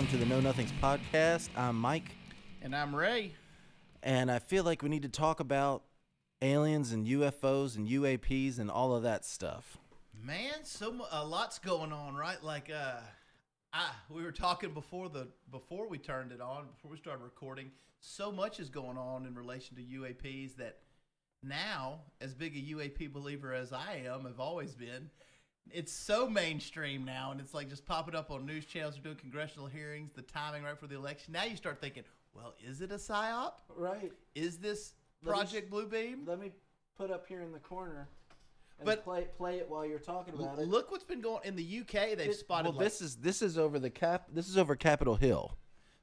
welcome to the Know Nothings podcast. I'm Mike. And I'm Ray. And I feel like we need to talk about aliens and UFOs and UAPs and all of that stuff. Man, a lot's going on, right? Like, we were talking before we turned it on, before we started recording. So much is going on in relation to UAPs that now, as big a UAP believer as I am, have always been, it's so mainstream now, and it's like just popping up on news channels. They're doing congressional hearings, the timing right for the election. Now you start thinking, well, is it a psyop? Right. Is this Project Bluebeam? Let me put up here in the corner and play it while you're talking about it. Look what's been going in the UK. They've spotted. Well, this is over the This is over Capitol Hill.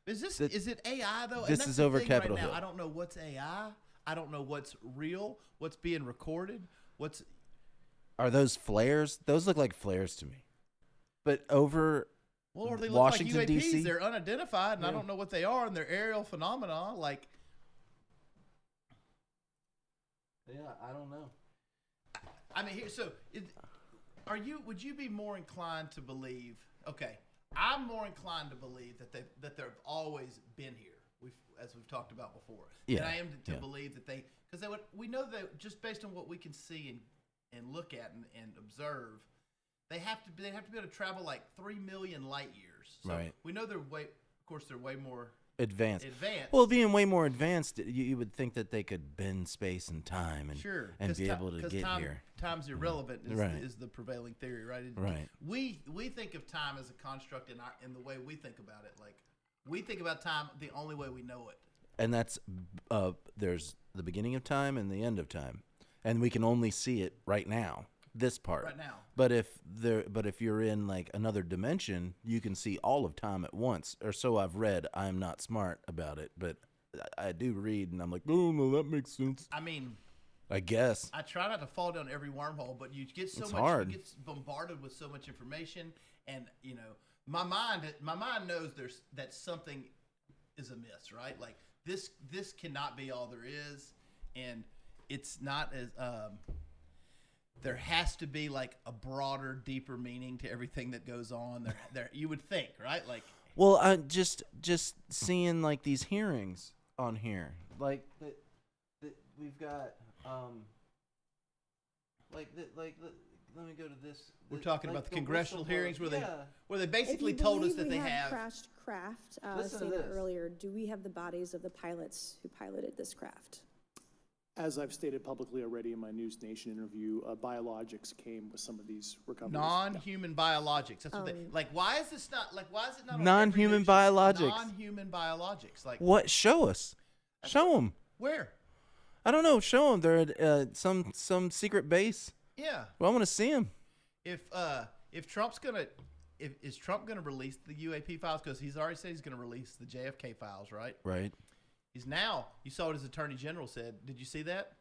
Is it AI though? This is over Capitol Hill. I don't know what's AI. I don't know what's real. What's being recorded. Are those flares? Those look like flares to me. But over or they Washington, look like UAPs. D.C.? They're unidentified, and I don't know what they are, and they're aerial phenomena. Like, yeah, I don't know. I mean, would you be more inclined to believe? Okay, I'm more inclined to believe that they've always been here. As we've talked about before. Yeah. And I am to believe that we know that just based on what we can see and look at and observe, they have to be able to travel like 3 million light years. So right. we know they're way more advanced. Well, being way more advanced, you would think that they could bend space and time and be able to get here. Time's irrelevant is the prevailing theory, right? Right. We think of time as a construct in the way we think about it. Like, we think about time the only way we know it. And that's there's the beginning of time and the end of time. And we can only see it right now, this part. Right now. But if you're in like another dimension, you can see all of time at once. Or so I've read. I'm not smart about it, but I do read and I'm like, oh no, that makes sense. I mean, I guess. I try not to fall down every wormhole, but you get hard. You get bombarded with so much information, and my mind knows that something is amiss, right? Like this cannot be all there is, and it's not as there has to be like a broader, deeper meaning to everything that goes on. There you would think, right? Like, well, I just seeing like these hearings on here, like that we've got let me go to this. We're talking about the congressional hearings where they If basically you told us believe that they we have crashed craft. Listen to Saying that this. earlier, do we have the bodies of the pilots who piloted this craft? As I've stated publicly already in my News Nation interview, biologics came with some of these recoveries. non-human biologics. That's what they like. Why is it not on Non-human every news? biologics? Non-human biologics. Like What? Show us. Show them. where? I don't know. Show them. They're at some secret base. Yeah. Well, I want to see them. If Trump's is Trump gonna release the UAP files, because he's already said he's gonna release the JFK files, right? Right. You saw what his attorney general said. Did you see that?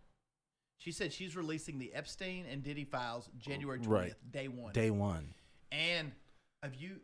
She said she's releasing the Epstein and Diddy files January 20th, Right. day one. Day one. And have you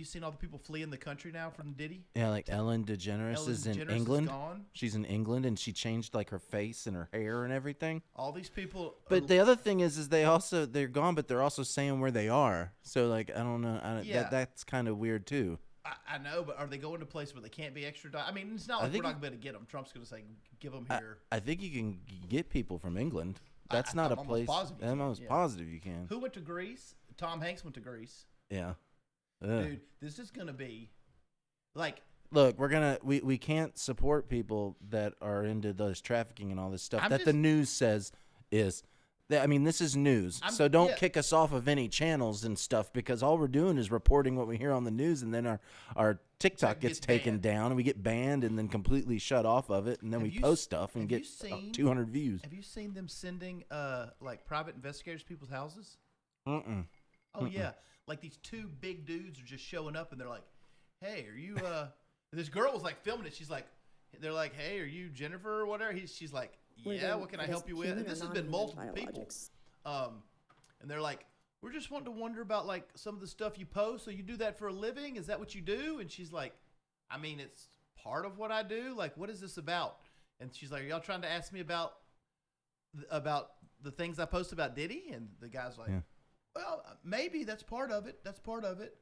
seen all the people fleeing the country now from Diddy? Yeah, like Ellen DeGeneres is in DeGeneres England. Is gone. She's in England, and she changed like her face and her hair and everything. All these people. But the other thing is they're gone, but they're also saying where they are. So like I don't know. That's kind of weird too. I know, but are they going to a place where they can't be extradited? I mean, it's not like we're not going to be able to get them. Trump's going to say, give them here. I think you can get people from England. That's not I'm a place. I'm almost positive you can. Who went to Greece? Tom Hanks went to Greece. Yeah. Dude, this is going to be like. Look, we can't support people that are into those trafficking and all this stuff the news says is. I mean, this is news, so don't kick us off of any channels and stuff, because all we're doing is reporting what we hear on the news, and then our TikTok gets taken down, and we get banned and then completely shut off of it, and then we post stuff and get 200 views. Have you seen them sending like private investigators to people's houses? Mm-mm. Oh, yeah. Like these two big dudes are just showing up, and they're like, hey, are you this girl was like filming it. They're like, hey, are you Jennifer or whatever? She's like, yeah, what can I help you with? And this has been multiple people. And they're like, we're just wanting to wonder about like some of the stuff you post. So you do that for a living? Is that what you do? And she's like, I mean, it's part of what I do. Like, what is this about? And she's like, are y'all trying to ask me about the things I post about Diddy? And the guy's like, well, maybe that's part of it. That's part of it.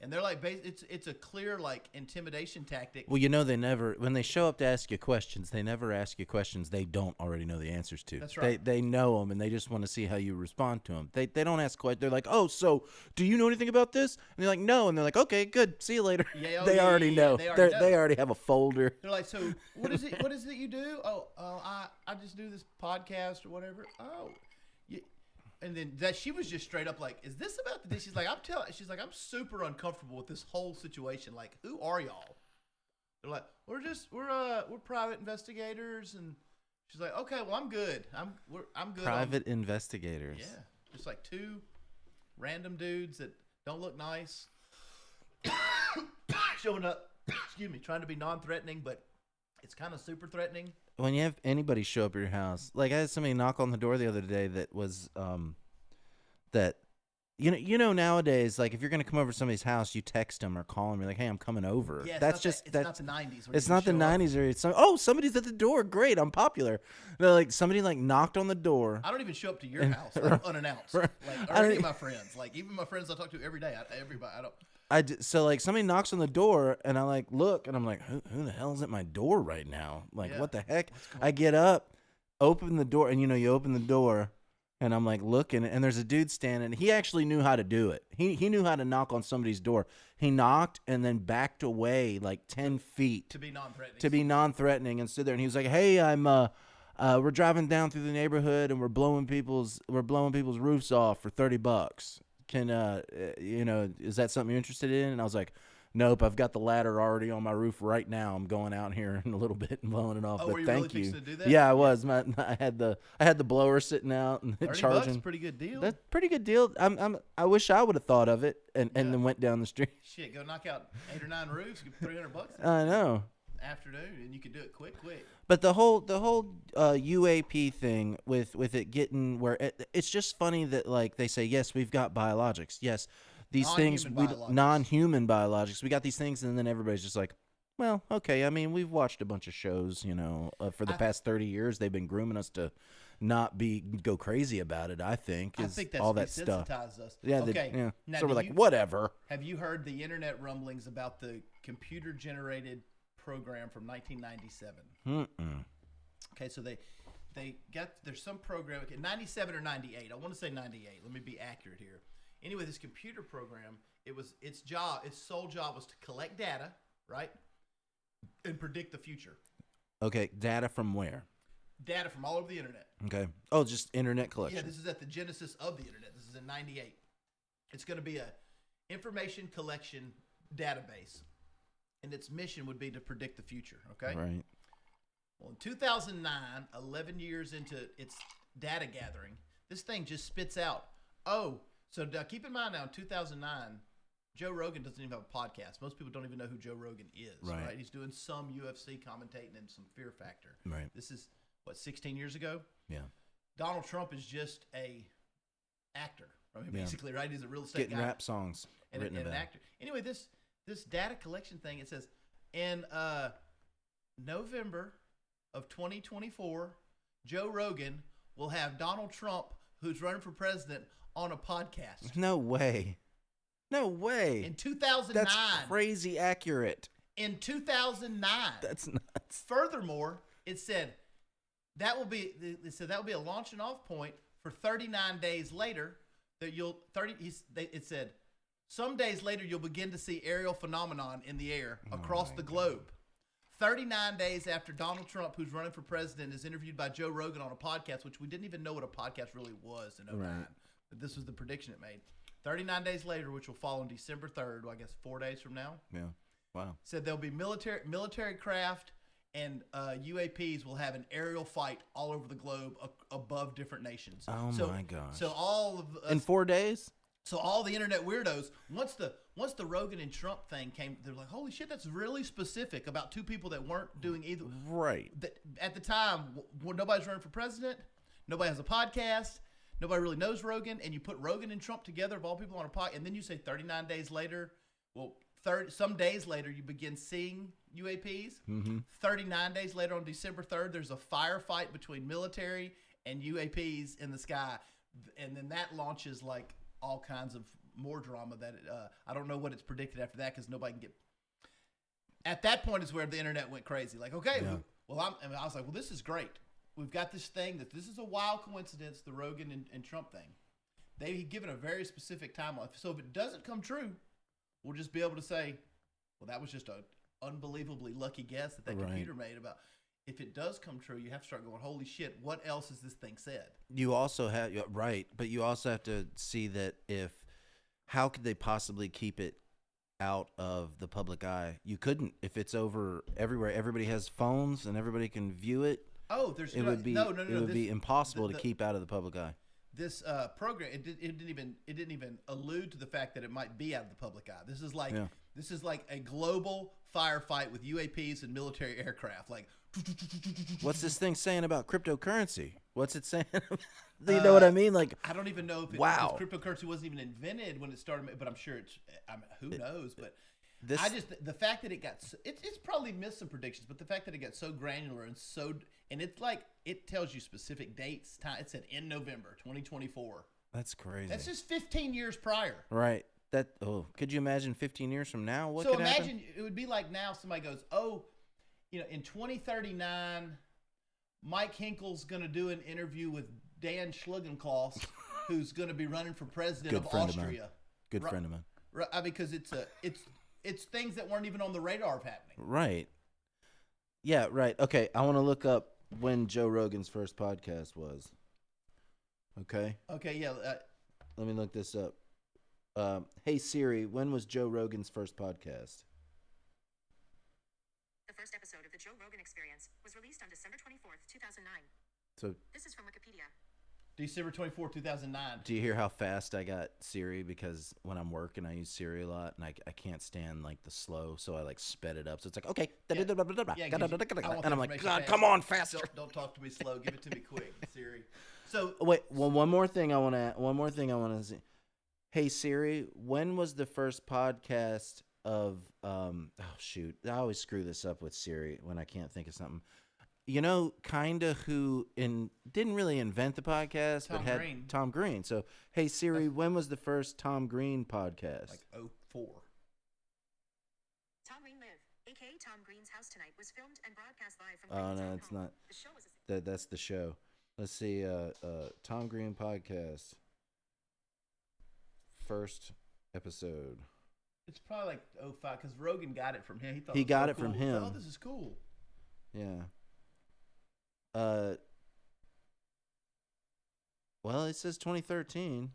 And they're like, it's a clear like intimidation tactic. Well, they never, when they show up to ask you questions, they never ask you questions they don't already know the answers to. That's right. They know them, and they just want to see how you respond to them. They don't ask questions. They're like, oh, so do you know anything about this? And they're like, no. And they're like, okay, good. See you later. Yeah, They already know. They already have a folder. They're like, so what is it? What is it you do? Oh, I just do this podcast or whatever. Oh, and then she was just straight up like, is this about the? She's like, I'm super uncomfortable with this whole situation. Like, who are y'all? They're like, we're private investigators, and she's like, okay, well, I'm good. I'm good. Private investigators. Yeah, just like two random dudes that don't look nice, showing up. Excuse me, trying to be non-threatening, but it's kind of super threatening. When you have anybody show up at your house, like I had somebody knock on the door the other day that was that nowadays, like if you're gonna come over to somebody's house, you text them or call them. You're like, hey, I'm coming over. Yeah, that's it's not the 90s. It's not the 90s, or it's somebody's at the door. Great, I'm popular. They're like, somebody like knocked on the door. I don't even show up to your house like, unannounced. Like or any of my friends, like even my friends I talk to every day. So like somebody knocks on the door, and I like look, and I'm like, who the hell is at my door right now? Like, what the heck? I get up, open the door, and you open the door, and I'm like looking, and there's a dude standing. He actually knew how to do it. He knew how to knock on somebody's door. He knocked and then backed away like 10 feet to be non-threatening. And stood there, and he was like, hey, I'm we're driving down through the neighborhood, and we're blowing people's roofs off for $30. Can is that something you're interested in? And I was like, nope, I've got the ladder already on my roof right now. I'm going out here in a little bit and blowing it off. Oh, but were you thank really you. fixing to do that? Yeah, I was. I had the blower sitting out and $30 charging. is a pretty good deal. That's a pretty good deal. I wish I would have thought of it and then went down the street. Shit, go knock out 8 or 9 roofs, get $300. I know. Afternoon, and you could do it quick. But the whole UAP thing with it getting where it's just funny that like they say, yes, we've got biologics. Yes, these non-human biologics. We got these things, and then everybody's just like, well, okay. I mean, we've watched a bunch of shows, for the past 30 years. They've been grooming us to not go crazy about it. I think that's all that stuff. Us. Yeah. Okay. Yeah. Now, so we're like, whatever. Have you heard the internet rumblings about the computer-generated program from 1997? Okay, so there's some program, 97 or 98. I want to say 98. Let me be accurate here. Anyway, this computer program, its sole job was to collect data, right, and predict the future. Okay, data from where? Data from all over the internet. Okay. Oh, just internet collection. Yeah, this is at the genesis of the internet. This is in 98. It's going to be a information collection database. And its mission would be to predict the future, okay? Right. Well, in 2009, 11 years into its data gathering, this thing just spits out. Oh, so now keep in mind now, in 2009, Joe Rogan doesn't even have a podcast. Most people don't even know who Joe Rogan is, right? He's doing some UFC commentating and some Fear Factor. Right. This is, 16 years ago? Yeah. Donald Trump is just a actor, basically, right? He's a real estate guy. Getting rap songs written about. An actor. Anyway, this data collection thing, it says in November of 2024, Joe Rogan will have Donald Trump, who's running for president, on a podcast. No way. In 2009. That's crazy accurate. In 2009. That's nuts. Furthermore, it said that will be a launching off point for 39 days later that it said some days later, you'll begin to see aerial phenomenon in the air across the globe. 39 days after Donald Trump, who's running for president, is interviewed by Joe Rogan on a podcast, which we didn't even know what a podcast really was in 2009. Right. But this was the prediction it made. 39 days later, which will fall on December 3rd, I guess 4 days from now. Yeah. Wow. Said there'll be military craft and UAPs will have an aerial fight all over the globe above different nations. Oh, my gosh. So all of us, in 4 days? So all the internet weirdos, once the Rogan and Trump thing came, they're like, holy shit, that's really specific about two people that weren't doing either. Right. At the time, nobody's running for president. Nobody has a podcast. Nobody really knows Rogan. And you put Rogan and Trump together, of all people, on a podcast. And then you say 39 days later, some days later, you begin seeing UAPs. Mm-hmm. 39 days later, on December 3rd, there's a firefight between military and UAPs in the sky. And then that launches like all kinds of more drama that I don't know what it's predicted after that because nobody can get. At that point is where the internet went crazy. Like, okay, well, I was like, well, this is great. We've got this thing that this is a wild coincidence, the Rogan and Trump thing. They've given a very specific timeline. So if it doesn't come true, we'll just be able to say, well, that was just an unbelievably lucky guess that computer made about. If it does come true, you have to start going, holy shit, what else has this thing said? You also have, but you also have to see that how could they possibly keep it out of the public eye? You couldn't. If it's over everywhere, everybody has phones and everybody can view it. Oh, it would be be impossible to keep out of the public eye. This program, it didn't even allude to the fact that it might be out of the public eye. This is like a global firefight with UAPs and military aircraft. Like, what's this thing saying about cryptocurrency? What's it saying? Do you know what I mean? Like, I don't even know if cryptocurrency wasn't even invented when it started, but I'm sure who knows? But the fact that it's probably missed some predictions, but the fact that it got so granular and it's like it tells you specific dates, time. It said in November 2024. That's crazy. That's just 15 years prior. Right. Could you imagine 15 years from now? What so could imagine happen? It would be like now somebody goes, in 2039, Mike Hinkle's going to do an interview with Dan Schlugenkloss, who's going to be running for president of Austria. Good friend of mine. Right, because it's things that weren't even on the radar of happening. Right. Yeah, right. Okay, I want to look up when Joe Rogan's first podcast was. Okay? Okay, yeah. Let me look this up. Hey Siri, when was Joe Rogan's first podcast? The first episode of the Joe Rogan Experience was released on December 24th, 2009. So this is from Wikipedia. December 24th, 2009. Do you hear how fast I got Siri? Because when I'm working, I use Siri a lot, and I can't stand like the slow, so I like sped it up. So it's like, okay, and I'm like, God, come on, faster. Don't talk to me slow. Give it to me quick, Siri. So wait, one more thing I want to say. Hey Siri, when was the first podcast of oh shoot, I always screw this up with Siri when I can't think of something. You know, kinda who didn't really invent the podcast, but had Tom Green. So, hey Siri, when was the first Tom Green podcast? Like 2004. Tom Green Live, aka Tom Green's House Tonight, was filmed and broadcast live from. Oh no, it's not. The show was that's the show. Let's see, Tom Green podcast. First episode. It's probably like 2005 because Rogan got it from him. He got it from him. Oh, this is cool. Yeah. Well, it says 2013,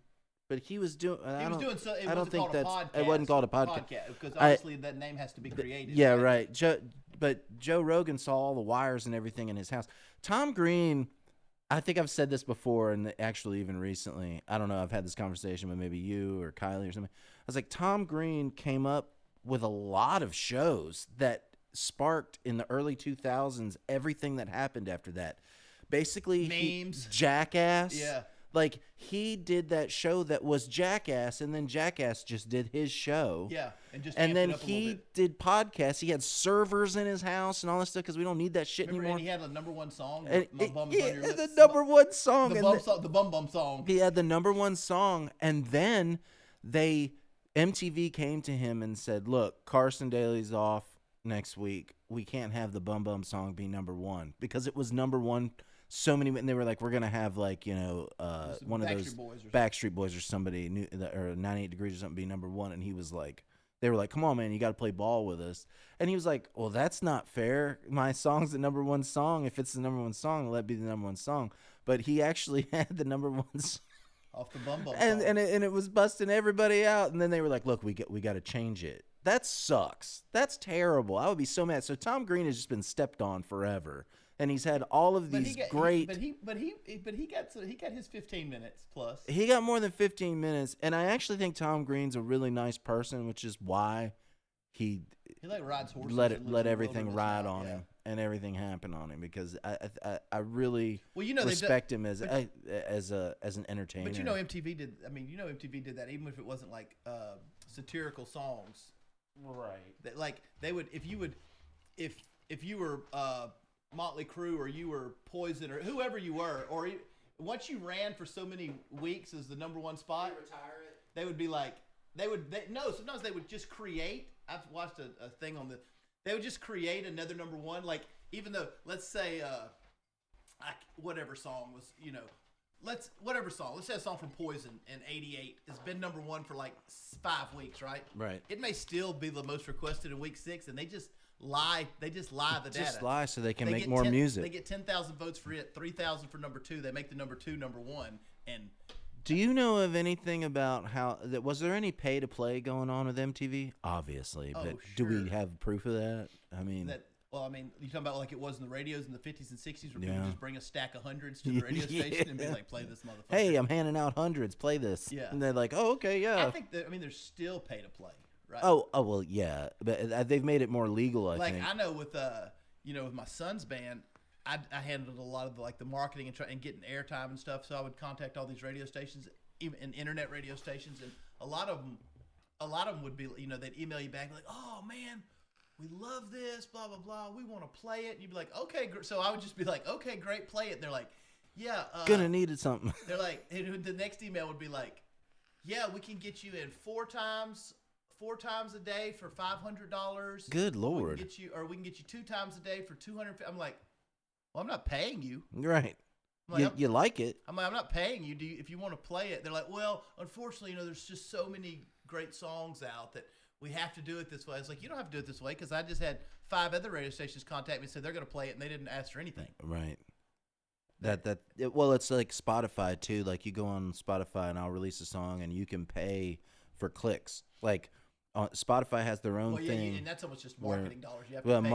but he was doing. I don't think it wasn't called a podcast because obviously that name has to be created. Yeah, right. But Joe Rogan saw all the wires and everything in his house. Tom Green. I think I've said this before, and actually even recently. I don't know. I've had this conversation with maybe you or Kylie or something. I was like, Tom Green came up with a lot of shows that sparked in the early 2000s everything that happened after that. Basically, memes, Jackass. Yeah. Like, he did that show that was Jackass, and then Jackass just did his show. Yeah, and then he did podcasts. He had servers in his house and all that stuff because we don't need that shit anymore. And he had the number one song. The number one song. The Bum Bum song. He had the number one song, and then MTV came to him and said, "Look, Carson Daly's off next week. We can't have the Bum Bum song be number one because it was number one." So many, and they were like, "We're gonna have like one of those Backstreet Boys or somebody new or 98 Degrees or something be number one," and he was like, "They were like, come on, man, you got to play ball with us," and he was like, "Well, that's not fair. My song's the number one song. If it's the number one song, let it be the number one song." But he actually had the number one song off the Bum Bum and it was busting everybody out. And then they were like, "Look, we got to change it." That sucks. That's terrible. I would be so mad. So Tom Green has just been stepped on forever. And he's had all of these great. But he got his 15 minutes plus. He got more than 15 minutes, and I actually think Tom Green's a really nice person, which is why he like rides horses. Let everything ride on him and everything happen on him because I really respect him as an entertainer. But MTV did. I mean, MTV did that even if it wasn't like satirical songs. Right. That like they would if you were. Motley Crue or you were Poison or whoever you were, or once you ran for so many weeks as the number one spot, they would be like, sometimes they would just create. I've watched a thing on they would just create another number one. Like, even though, let's say, whatever song was, let's say a song from Poison in '88 has been number one for like 5 weeks, right? Right. It may still be the most requested in week 6, and they just lie the data. Just lie so they can make get more music. They get 10,000 votes for it, 3,000 for number 2. They make the number 2 number 1, and do you know of anything about was there any pay to play going on with MTV? Obviously, but do we have proof of that? I mean, you talking about like it was in the radios in the 50s and 60s where people just bring a stack of hundreds to the radio station and be like, play this motherfucker. Hey, I'm handing out hundreds. Play this. Yeah. And they're like, oh, okay, yeah. I think there's still pay to play, right? Oh, well, yeah, but they've made it more legal. I think. I know with with my son's band, I handled a lot of the marketing and getting airtime and stuff. So I would contact all these radio stations, even and internet radio stations, and a lot of them would be, they'd email you back like, oh man, we love this, blah blah blah, we want to play it. And you'd be like, okay, so I would just be like, okay, great, play it. And they're like, yeah, gonna need it something. They're like, the next email would be like, yeah, we can get you in 4 times a day for $500. Good Lord. We can get you 2 times a day for $200. I'm like, well, I'm not paying you. Right. Like, you like it. I'm like, I'm not paying you. If you want to play it? They're like, well, unfortunately, there's just so many great songs out that we have to do it this way. I was like, you don't have to do it this way, because I just had 5 other radio stations contact me and said they're going to play it, and they didn't ask for anything. Right. It's like Spotify too. Like, you go on Spotify and I'll release a song and you can pay for clicks. Like, Spotify has their own thing, and that's almost just marketing dollars. You have to pay,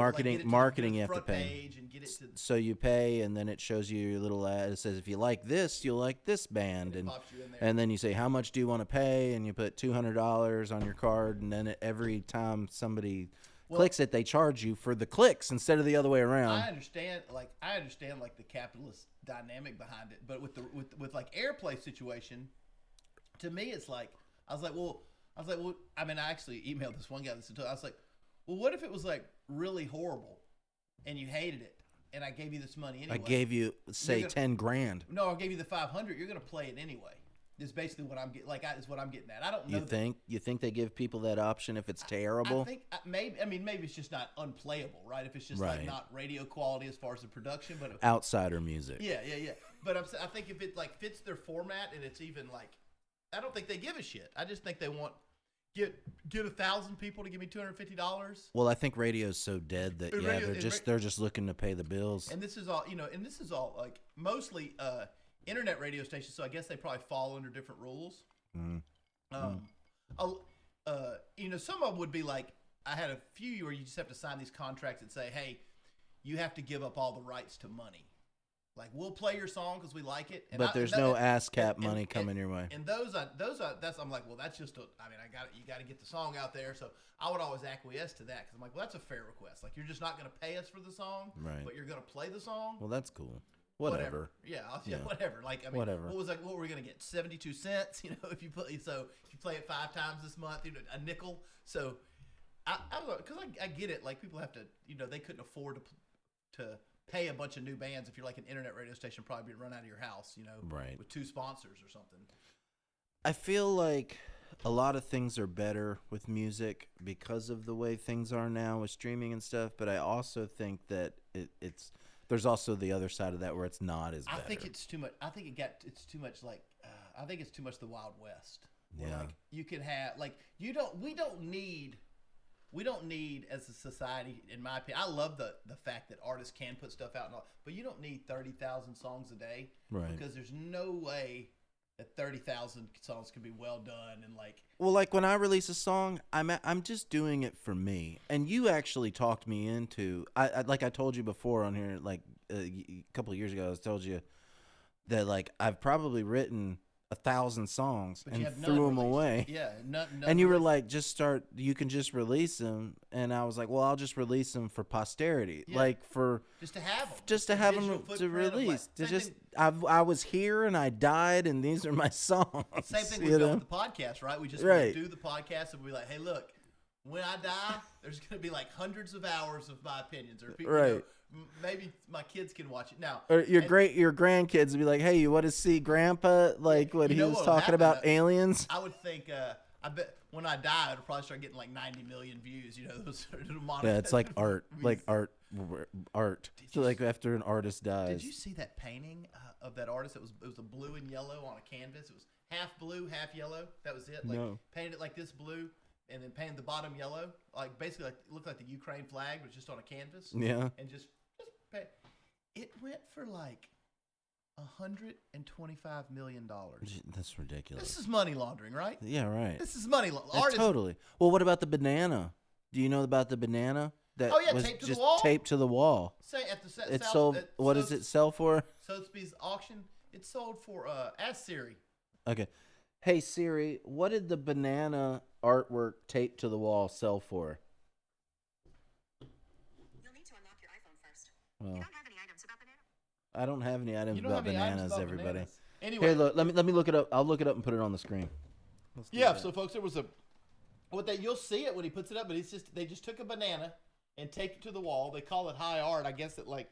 marketing you have to front pay. Page and get it to, so you pay, and then it shows you your little ad. It says, if you like this, you'll like this band, and pops you in there. and then you say, how much do you want to pay, and you put $200 on your card, and then every time somebody clicks it, they charge you for the clicks instead of the other way around. I understand the capitalist dynamic behind it, but with like airplay situation, to me it's like I was like, I mean, I actually emailed this one guy that said, I was like, well, what if it was like really horrible and you hated it and I gave you this money anyway? I gave you, say, $10,000. No, I gave you the $500. You're going to play it anyway. Is basically what I'm getting. Is what I'm getting at. I don't know. You think they give people that option if it's terrible? I think maybe it's just not unplayable, right? If it's just like not radio quality as far as the production, but outsider music. Yeah. But I think if it like fits their format and it's even like, I don't think they give a shit. I just think they want get 1,000 people to give me $250. Well, I think radio's so dead that they're just looking to pay the bills. And this is all like mostly internet radio stations, so I guess they probably fall under different rules. Some of them would be like, I had a few where you just have to sign these contracts that say, hey, you have to give up all the rights to money. Like, we'll play your song because we like it, but there's no ASCAP money coming your way. And I'm like, well, that's just you got to get the song out there. So I would always acquiesce to that because I'm like, well, that's a fair request. Like, you're just not going to pay us for the song, right? But you're going to play the song. Well, that's cool. Whatever. Yeah, whatever. Like, I mean, whatever. What were we going to get? 72 cents, if you play it 5 times this month, a nickel. So because I get it. Like, people have to, they couldn't afford to pay a bunch of new bands if you're like an internet radio station, probably be run out of your house, right, with 2 sponsors or something. I feel like a lot of things are better with music because of the way things are now with streaming and stuff, but I also think that there's also the other side of that where it's not as better. I think it's too much. I think it's too much like I think it's too much the Wild West. Where like you can have like we don't need as a society, in my opinion. I love the fact that artists can put stuff out and all, but you don't need 30,000 songs a day, right? Because there's no way that 30,000 songs can be well done and like. Well, like when I release a song, I'm just doing it for me. And you actually talked me into like I told you before on here, like a couple of years ago, I told you that like I've probably written 1,000 songs and threw them away. Yeah, none and you were like, you can just release them. And I was like, well, I'll just release them for posterity, like for just to have them, just to have them to release. I was here and I died, and these are my songs. Same thing we've done with the podcast, right? We just do the podcast and we're like, hey, look, when I die, there's going to be like hundreds of hours of my opinions, or people, maybe my kids can watch it now. Or your grandkids would be like, "Hey, you want to see Grandpa? Like what he was talking about aliens?" I would think I bet when I die, it'll probably start getting like 90 million views. You know, those Yeah, it's like art, art. So like after an artist dies. Did you see that painting of that artist? It was a blue and yellow on a canvas. It was half blue, half yellow. That was it. Like painted it like this blue, and then painted the bottom yellow. Like basically, like it looked like the Ukraine flag, but just on a canvas. Yeah. And just paint. It went for like $125 million. That's ridiculous. This is money laundering, right? Yeah, right. This is money laundering. Totally. Well, what about the banana? Do you know about the banana that was taped to just the wall? taped to the wall? Say at the It sold. What does it sell for? Sotheby's auction. It sold for ask Siri. Okay. Hey Siri, what did the banana artwork taped to the wall sell for? You'll need to unlock your iPhone first. Well, You don't have any items about banana? I don't have any items You don't about have any items bananas, about everybody. bananas. Anyway, Here, look. Let me look it up. I'll look it up and put it on the screen. yeah. So folks, there was you'll see it when he puts it up, but they just took a banana and taped it to the wall. They call it high art. I guess that like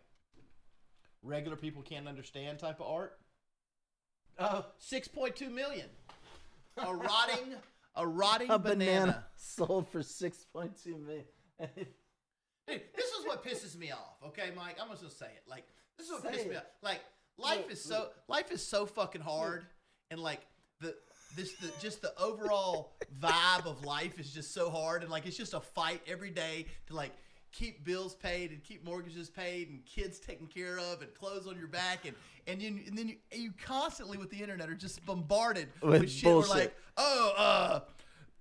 regular people can't understand type of art. 6.2 million. A rotting banana. sold for 6.2 million. Dude, this is what pisses me off. Okay, Mike, I'm just gonna say it. Like, this is what pisses me off. Like, life is so fucking hard, and like just the overall vibe of life is just so hard, and like it's just a fight every day to like keep bills paid and keep mortgages paid and kids taken care of and clothes on your back and then you constantly with the internet are just bombarded with shit. Bullshit. We're like,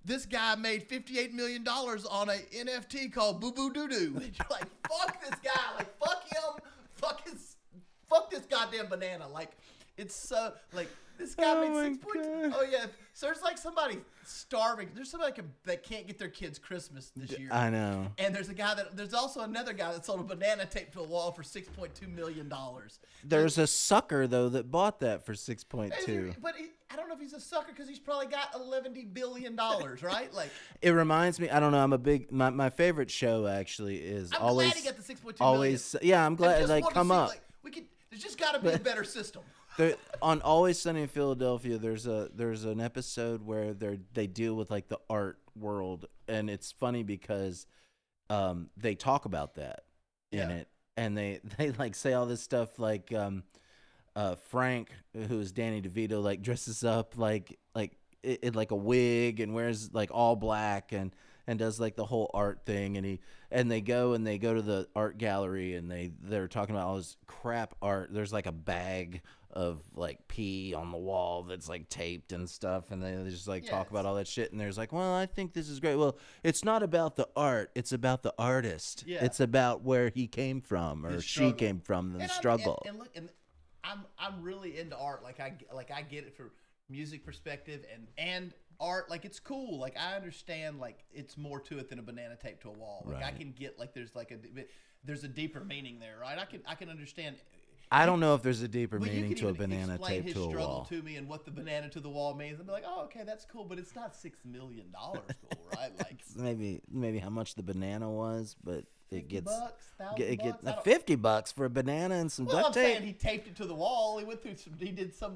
this guy made $58 million on a NFT called Boo Boo Doo Doo. And you're like, fuck this guy. Like, fuck him. Fuck this goddamn banana. Like, it's so, like, this guy made 6.2. Oh, yeah. So there's like somebody starving. There's somebody that can't get their kids Christmas this year. I know. And there's also another guy that sold a banana taped to a wall for $6.2 million. There's a sucker, though, that bought that for 6.2. But I don't know if he's a sucker because he's probably got $11 billion, right? Like, It reminds me, I don't know, I'm a big, my favorite show actually is I'm always. glad he got the 6.2 always, million. yeah, I'm glad, like, come up. There's just got to be a better system. On Always Sunny in Philadelphia, there's an episode where they deal with like the art world, and it's funny because they talk about that in it, and they like say all this stuff like Frank, who is Danny DeVito, like dresses up like in like a wig and wears like all black and does like the whole art thing, and they go to the art gallery, and they're talking about all this crap art. There's like a bag of like pee on the wall that's like taped and stuff, and they just like talk about all that shit, and there's like, well, I think this is great. Well, it's not about the art, it's about the artist. It's about where he came from or she came from, the struggle. And look, and I'm really into art. Like I get it from music perspective and art. Like, it's cool. Like, I understand like it's more to it than a banana taped to a wall. Like, I can get like there's a deeper meaning there, right? I can understand. I don't know if there's a deeper meaning to a banana taped to a wall. Explain his struggle to me and what the banana to the wall means. I'd be like, oh, okay, that's cool, but it's not $6 million cool, right? Like, maybe how much the banana was, but it gets $1,000, $50 for a banana and some duct tape. I'm saying he taped it to the wall. He went through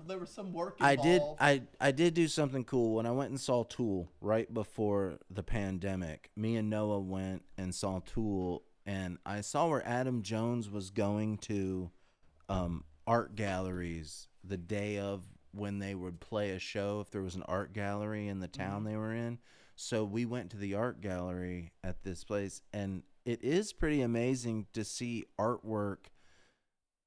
there was some work involved. I did do something cool when I went and saw Tool right before the pandemic. Me and Noah went and saw Tool, and I saw where Adam Jones was going to art galleries the day of when they would play a show, if there was an art gallery in the town they were in. So we went to the art gallery at this place, and it is pretty amazing to see artwork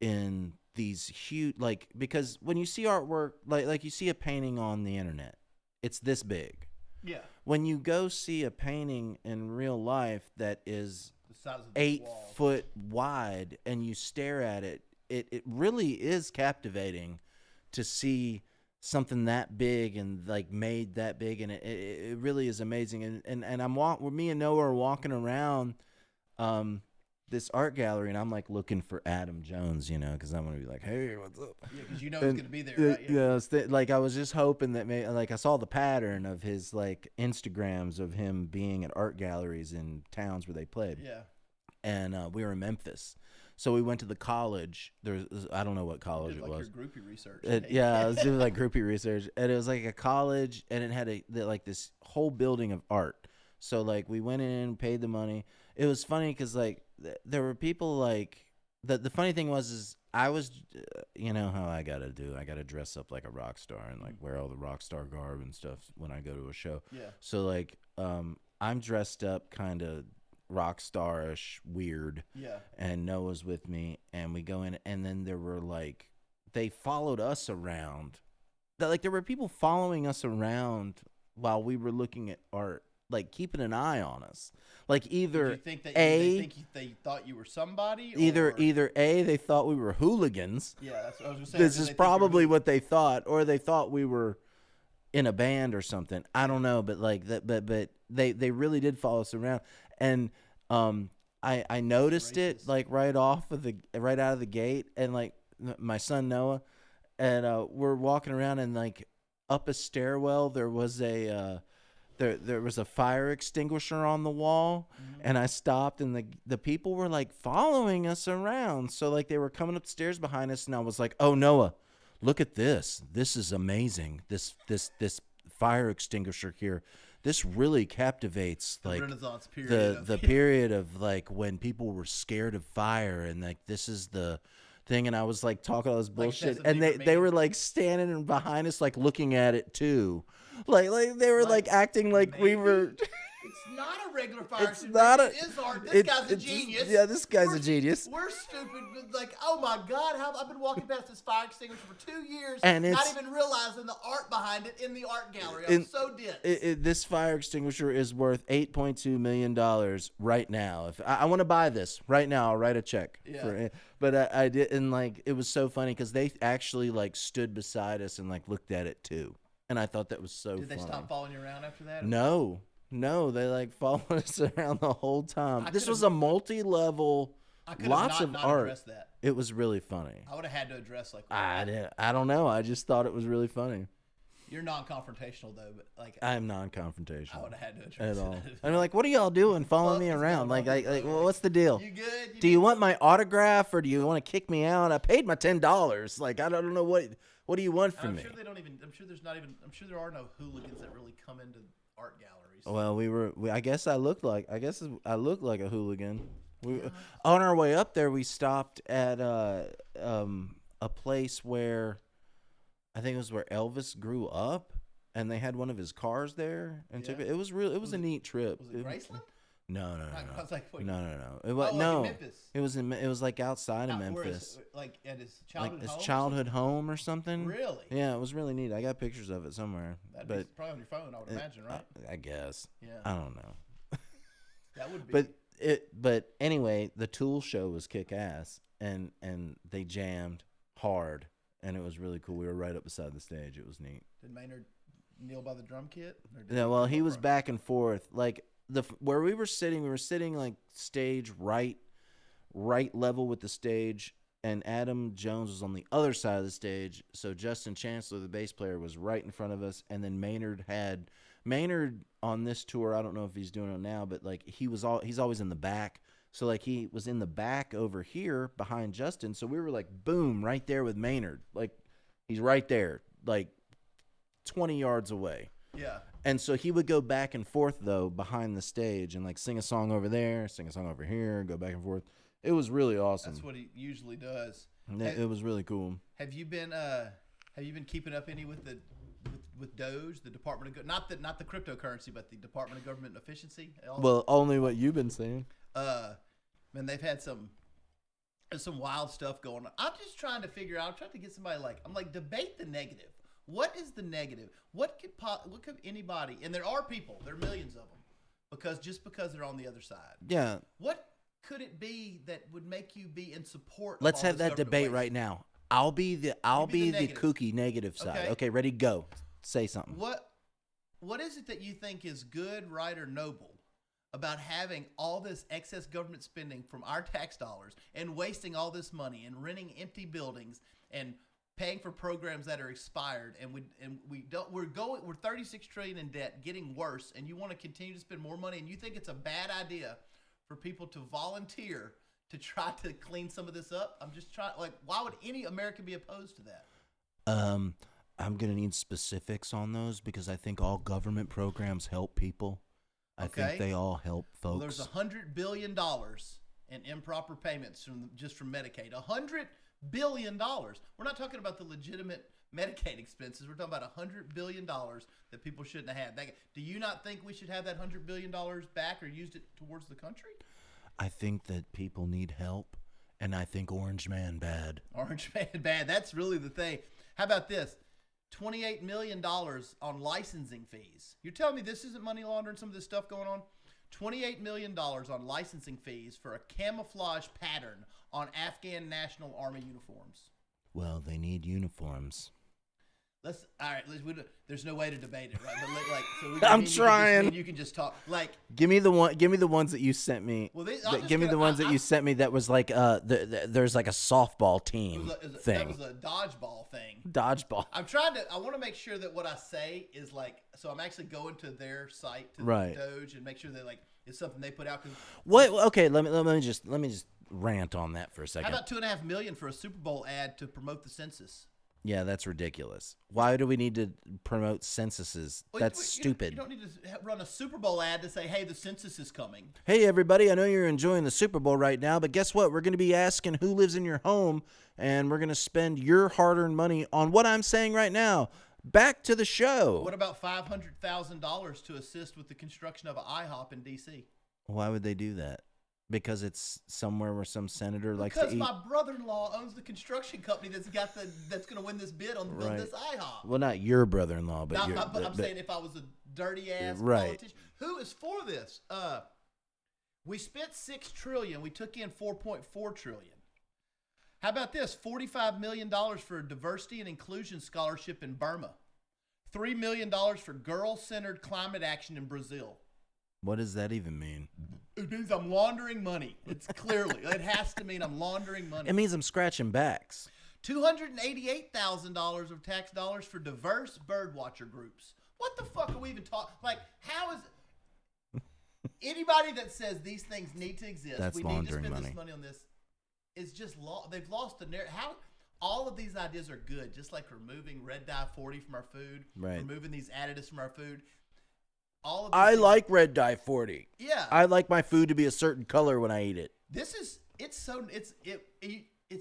in these huge, like, because when you see artwork, like you see a painting on the internet, it's this big. Yeah. When you go see a painting in real life that is The size of 8 wall. foot wide and you stare at it, it really is captivating to see something that big and like made that big, and it really is amazing. And me and Noah are walking around this art gallery, and I'm like looking for Adam Jones, because I'm gonna be like, hey, what's up? Yeah, because he's gonna be there, right? Yeah, like I was just hoping that like I saw the pattern of his like Instagrams of him being at art galleries in towns where they played. Yeah. And we were in Memphis. So we went to the college. I don't know what college it like was. Your groupie research. Yeah, I was doing like groupie research, and it was like a college, and it had like this whole building of art. So like we went in, paid the money. It was funny because like there were people like the funny thing was I was, you know how I gotta do. I gotta dress up like a rock star and like wear all the rock star garb and stuff when I go to a show. Yeah. So like I'm dressed up kind of rock star-ish, weird. Yeah. And Noah's with me, and we go in, and then there were like they followed us around. Like there were people following us around while we were looking at art, like keeping an eye on us. Like either you think that they thought you were somebody, either A, they thought we were hooligans. Yeah, that's what I was gonna say. This is probably what they thought, or they thought we were in a band or something. I don't know, but like that, but they really did follow us around, and I noticed it like right out of the gate, and like my son Noah, and we're walking around, and like up a stairwell there was a there was a fire extinguisher on the wall, and I stopped, and the people were like following us around. So like they were coming upstairs behind us, and I was like, "Oh, Noah, look at this. This is amazing. This fire extinguisher here. This really captivates like Renaissance period the period of like when people were scared of fire, and like this is the thing." And I was like talking all this bullshit, and they were like standing behind us like looking at it too. Like they were like acting like we were. It's not a regular fire. It's not a. It is art. This guy's a genius. Yeah, this guy's a genius. We're stupid. Like, oh my God, I've been walking past this fire extinguisher for 2 years, and not even realizing the art behind it in the art gallery. I'm so dense. This fire extinguisher is worth $8.2 million right now. If I want to buy this right now, I'll write a check for it. But I did, and like it was so funny because they actually like stood beside us and like looked at it too, and I thought that was so. Did they stop following you around after that? No, they like followed us around the whole time. This was a multi-level, lots of art. That. It was really funny. I would have had to address like. I don't know. I just thought it was really funny. You're non-confrontational though, but like I'm non-confrontational. I would have had to address at all. That. I'm like, what are y'all doing, following me around? Like, well, what's the deal? You good? Do you want my autograph or do you want to kick me out? I paid my $10. Like, I don't know what do you want from me? I'm sure they don't even. I'm sure there's not even. I'm sure there are no hooligans that really come into art galleries. Well, I guess I looked like a hooligan. On our way up there, we stopped at a place where I think it was where Elvis grew up, and they had one of his cars there, and took it. It was real. It was a neat trip. Was it Graceland? No. I was like, wait, no. It was like in Memphis. It was like outside of Memphis, like at his childhood home. Childhood home or something. Really? Yeah, it was really neat. I got pictures of it somewhere. That'd be probably on your phone, I would imagine, right? I guess. Yeah. I don't know. That would be. But anyway, the Tool show was kick ass, and they jammed hard, and it was really cool. We were right up beside the stage. It was neat. Did Maynard kneel by the drum kit? Yeah, well, he was back and forth. Like where we were sitting like stage right level with the stage, and Adam Jones was on the other side of the stage. So Justin Chancellor, the bass player, was right in front of us, and then Maynard on this tour, I don't know if he's doing it now, but like he's always in the back. So like he was in the back over here behind Justin. So we were like boom right there with Maynard. Like he's right there, like 20 yards away. Yeah. And so he would go back and forth though behind the stage and like sing a song over there, sing a song over here, go back and forth. It was really awesome. That's what he usually does. It was really cool. Have you been keeping up any with Doge, the Department of not the cryptocurrency, but the Department of Government Efficiency? Well, only what you've been saying. Man, they've had some wild stuff going on. I'm just trying to figure out. I'm trying to get somebody debate the negative. What is the negative? What could anybody? And there are people. There are millions of them, because they're on the other side. Yeah. What could it be that would make you be in support? Let's have that debate right now. I'll be the kooky negative side. Okay, ready, go. Say something. What is it that you think is good, right, or noble about having all this excess government spending from our tax dollars and wasting all this money and renting empty buildings and paying for programs that are expired, and we're 36 trillion in debt, getting worse, and you want to continue to spend more money, and you think it's a bad idea for people to volunteer to try to clean some of this up? I'm just trying. Like, why would any American be opposed to that? I'm gonna need specifics on those because I think all government programs help people. I think they all help folks. Well, there's $100 billion in improper payments from Medicaid. $100 billion. We're not talking about the legitimate Medicaid expenses. We're talking about $100 billion that people shouldn't have had. Do you not think we should have that $100 billion back or used it towards the country? I think that people need help, and I think Orange Man bad. Orange Man bad. That's really the thing. How about this? $28 million on licensing fees. You're telling me this isn't money laundering, some of this stuff going on? $28 million on licensing fees for a camouflage pattern on Afghan National Army uniforms. Well, they need uniforms. There's no way to debate it, right? But I'm trying. You can just talk. Like, give me the ones that you sent me. Well, give me the ones that you sent me. That was like there's like a softball team thing. That was a dodgeball thing. Dodgeball. I want to make sure that what I say is like. So I'm actually going to their site to Doge and make sure that like it's something they put out. What? Okay, let me just rant on that for a second. How about $2.5 million for a Super Bowl ad to promote the census? Yeah, that's ridiculous. Why do we need to promote censuses? That's stupid. You don't need to run a Super Bowl ad to say, hey, the census is coming. Hey, everybody, I know you're enjoying the Super Bowl right now, but guess what? We're going to be asking who lives in your home, and we're going to spend your hard-earned money on what I'm saying right now. Back to the show. What about $500,000 to assist with the construction of an IHOP in D.C.? Why would they do that? Because it's somewhere where some senator likes to eat. Because my brother-in-law owns the construction company that's going to win this bid on building this IHOP. Well, not your brother-in-law, but I'm saying if I was a dirty-ass politician. Who is for this? We spent $6 trillion. We took in $4.4 trillion. How about this? $45 million for a diversity and inclusion scholarship in Burma. $3 million for girl-centered climate action in Brazil. What does that even mean? It means I'm laundering money. It's clearly. It has to mean I'm laundering money. It means I'm scratching backs. $288,000 of tax dollars for diverse birdwatcher groups. What the fuck are we even talking? Like, how is anybody that says these things need to exist? That's we need to spend money. this money on this. Is just they've lost the narrative. How all of these ideas are good, just like removing red dye 40 from our food, removing these additives from our food. I like red dye 40. Yeah. I like my food to be a certain color when I eat it. It's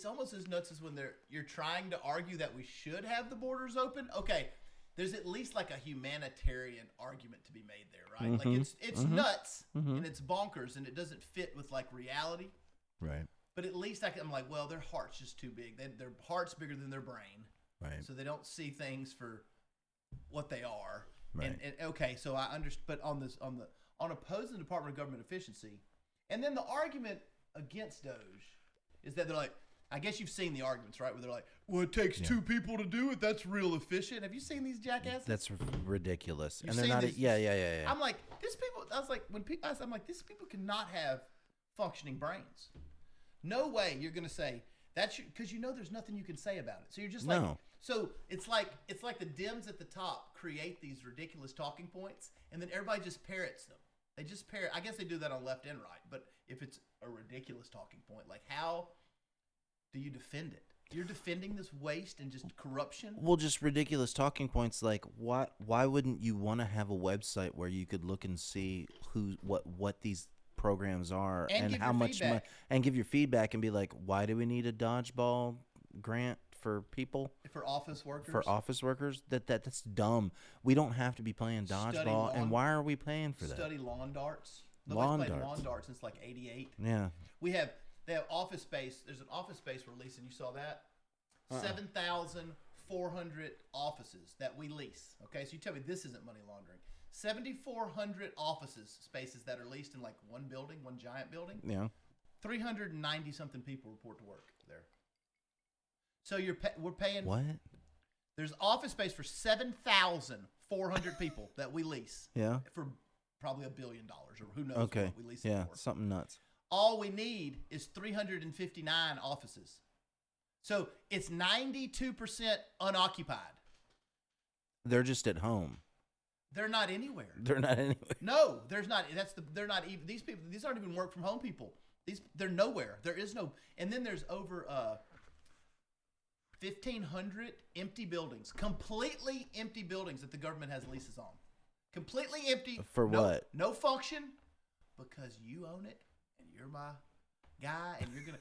almost as nuts as when you're trying to argue that we should have the borders open. Okay, there's at least like a humanitarian argument to be made there, right? Mm-hmm. Like it's nuts and it's bonkers and it doesn't fit with like reality. Right. But at least I'm like, well, their heart's just too big. Their heart's bigger than their brain. Right. So they don't see things for what they are. Right. And okay, so I understand. But on opposing the Department of Government Efficiency, and then the argument against Doge is that they're like, I guess you've seen the arguments, right? Where they're like, well, it takes two people to do it. That's real efficient. Have you seen these jackasses? That's ridiculous. You've and they're seen not. these, Yeah. I'm like, these people. I was like, I'm like, these people cannot have functioning brains. No way you're gonna say that's because there's nothing you can say about it. So you're just like. No. So it's like the Dems at the top create these ridiculous talking points, and then everybody just parrots them. They just parrot. I guess they do that on left and right. But if it's a ridiculous talking point, like how do you defend it? You're defending this waste and just corruption. Well, just ridiculous talking points. Like why wouldn't you want to have a website where you could look and see what these programs are and how much money, and give your feedback and be like, why do we need a dodgeball grant? For people, for office workers, that's dumb. We don't have to be playing dodgeball, and why are we paying for that? Study lawn darts. Lawn darts since like '88. Yeah, they have office space. There's an office space we're leasing. You saw that? 7,400 offices that we lease. Okay, so you tell me this isn't money laundering. 7,400 spaces that are leased in like one building, one giant building. Yeah, 390 something people report to work there. So we're paying what? There's office space for 7,400 people that we lease. Yeah. For probably $1 billion or who knows okay. what we lease it for. Something nuts. All we need is 359 offices. So it's 92% unoccupied. They're just at home. They're not anywhere. They're not anywhere. No, there's not. They're not even these people. These aren't even work from home people. They're nowhere. There is no. And then there's over 1,500 empty buildings, completely empty buildings that the government has leases on. Completely empty. For what? No function, because you own it and you're my guy, and you're gonna.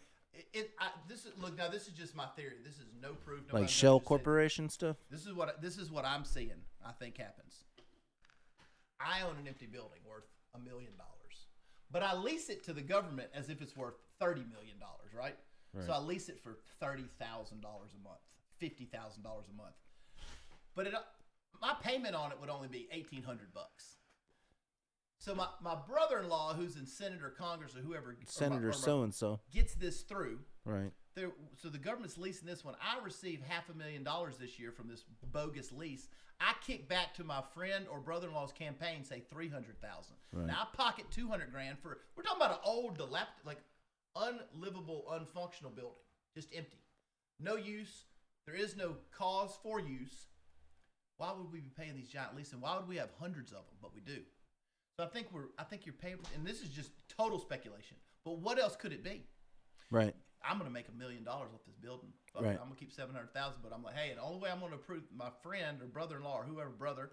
This is just my theory. This is no proof. Like shell corporation stuff. This is what I'm seeing. I think happens. I own an empty building worth $1 million, but I lease it to the government as if it's worth $30 million, right? So I lease it for $30,000 a month, $50,000 a month. But my payment on it would only be $1,800. So my brother-in-law, who's in Senate or Congress or whoever, Senator so-and-so, gets this through. Right. So the government's leasing this one. I receive $500,000 this year from this bogus lease. I kick back to my friend or brother-in-law's campaign, say $300,000. Right. Now I pocket $200,000 for. We're talking about an old, unlivable, unfunctional building, just empty, no use. There is no cause for use. Why would we be paying these giant leases? And why would we have hundreds of them? But we do. So I think you're paying, and this is just total speculation. But what else could it be? Right. I'm going to make $1 million off this building. Right. I'm going to keep $700,000. But I'm like, hey, the only way I'm going to approve my friend or brother-in-law or whoever.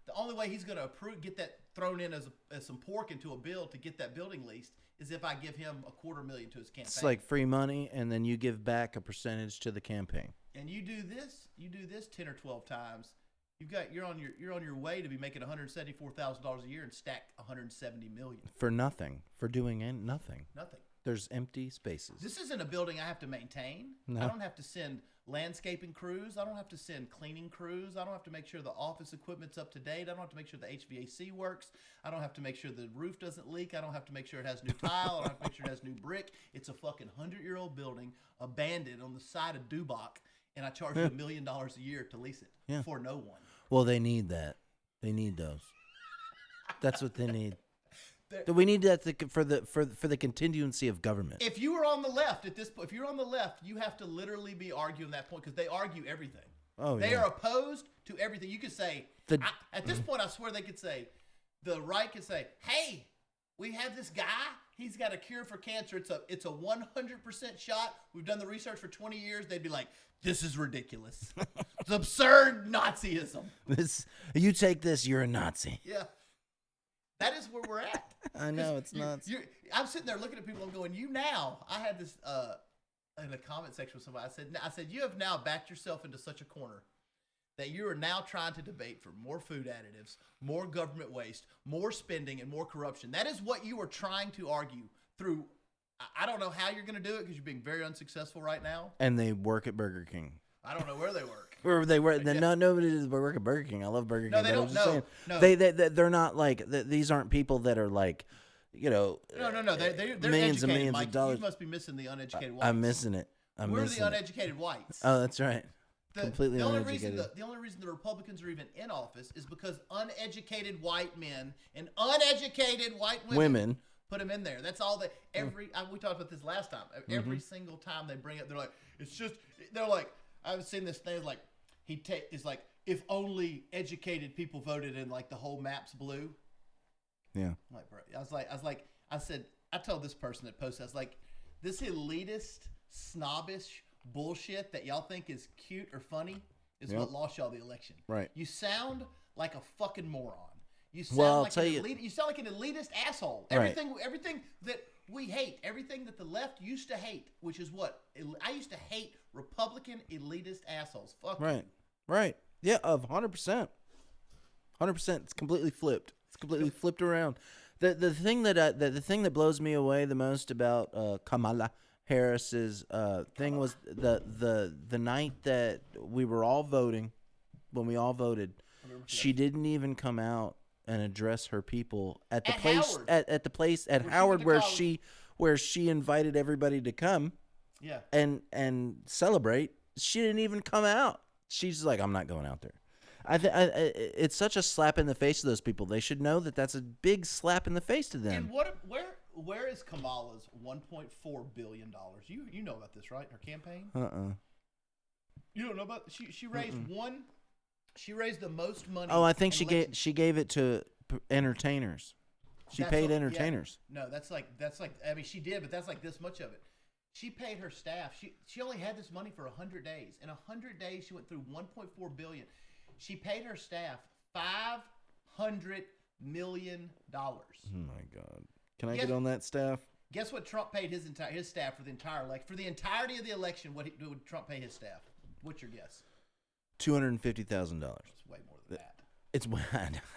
The only way he's going to get that thrown in as some pork into a bill to get that building leased is if I give him $250,000 to his campaign. It's like free money, and then you give back a percentage to the campaign. And you do this 10 or 12 times. You're on your way to be making $174,000 a year and stack $170 million for nothing, for doing nothing. Nothing. There's empty spaces. This isn't a building I have to maintain. No. I don't have to send landscaping crews. I don't have to send cleaning crews. I don't have to make sure the office equipment's up to date. I don't have to make sure the HVAC works. I don't have to make sure the roof doesn't leak. I don't have to make sure it has new tile. I don't have to make sure it has new brick. It's a fucking 100-year-old building abandoned on the side of Dubach, and I charge $1 million a year to lease it for no one. Well, they need that. They need those. That's what they need. We need that for the continuancy of government. If you were on the left at this point, if you're on the left, you have to literally be arguing that point because they argue everything. Oh, they are opposed to everything. You could say at this point, I swear they could say the right could say, "Hey, we have this guy. He's got a cure for cancer. It's a 100% shot. We've done the research for 20 years." They'd be like, "This is ridiculous. It's absurd Nazism." You take this, you're a Nazi. Yeah. That is where we're at. I know, it's nuts. I'm sitting there looking at people and going, I had this in the comment section with somebody. I said, you have now backed yourself into such a corner that you are now trying to debate for more food additives, more government waste, more spending, and more corruption. That is what you are trying to argue through. I don't know how you're going to do it because you're being very unsuccessful right now. And they work at Burger King. I don't know where they work. Where they work? Nobody does work at Burger King. I love Burger King. No, they don't. No. They're not like these aren't people that are like, No. They're millions and millions Mike. of dollars. You must be missing the uneducated whites. I'm missing it. We're the uneducated whites. Oh, that's right. Completely uneducated. The only reason the Republicans are even in office is because uneducated white men and uneducated white women put them in there. That's all they. We talked about this last time. Every single time they bring it, they're like, I've seen this thing like if only educated people voted and like the whole map's blue. Yeah. I'm like, bro, I told this person that posted, I was like, this elitist, snobbish bullshit that y'all think is cute or funny is what lost y'all the election. Right. You sound like a fucking moron. You sound you sound like an elitist asshole. Everything that we hate, everything that the left used to hate, which is what I used to hate Republican elitist assholes. Fuck. Right. Yeah, of 100%. 100%. It's completely flipped. It's completely flipped around. The thing that blows me away the most about Kamala Harris's thing was the night that we were all voting, when we all voted, she didn't even come out and address her people at the place Howard. At the place at Howard where she invited everybody to come and celebrate. She didn't even come out. She's like, I'm not going out there. It's such a slap in the face to those people. They should know that that's a big slap in the face to them. And where is Kamala's $1.4 billion? You know about this, right? Her campaign? You don't know about she raised She raised the most money. Oh, I think she gave it to entertainers. She paid entertainers. Yeah. No, that's like. I mean, she did, but that's like this much of it. She paid her staff. She only had this money for 100 days. In 100 days, she went through 1.4 billion. She paid her staff $500 million. Oh my God! Can I get on that staff? Guess what Trump paid his staff for the entirety of the election? What would Trump pay his staff? What's your guess? $250,000. It's way more than that. It's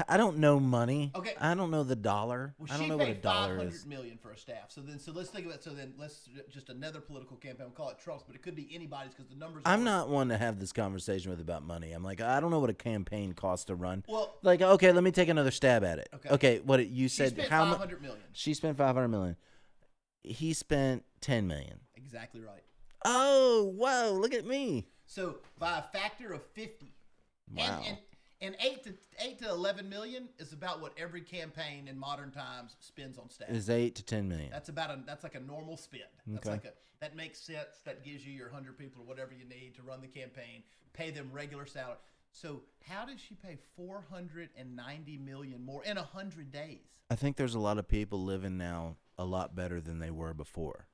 I don't know money. Okay. I don't know the dollar. Well, I don't know what a dollar is. $500 million for a staff. So let's think about. So then let's just another political campaign. We'll call it Trump's, but it could be anybody's because the numbers. I'm not one to have this conversation with about money. I'm like, I don't know what a campaign costs to run. Well, like, okay, let me take another stab at it. Okay, what you said? She spent how $500 million. She spent $500 million. He spent $10 million. Exactly right. Oh, whoa! Look at me. So by a factor of 50. Wow. And 8 to 11 million is about what every campaign in modern times spends on staff. Is 8 to 10 million. That's like a normal spend. That's okay. That makes sense. That gives you your 100 people or whatever you need to run the campaign. Pay them regular salary. So how did she pay $490 million more in 100 days? I think there's a lot of people living now a lot better than they were before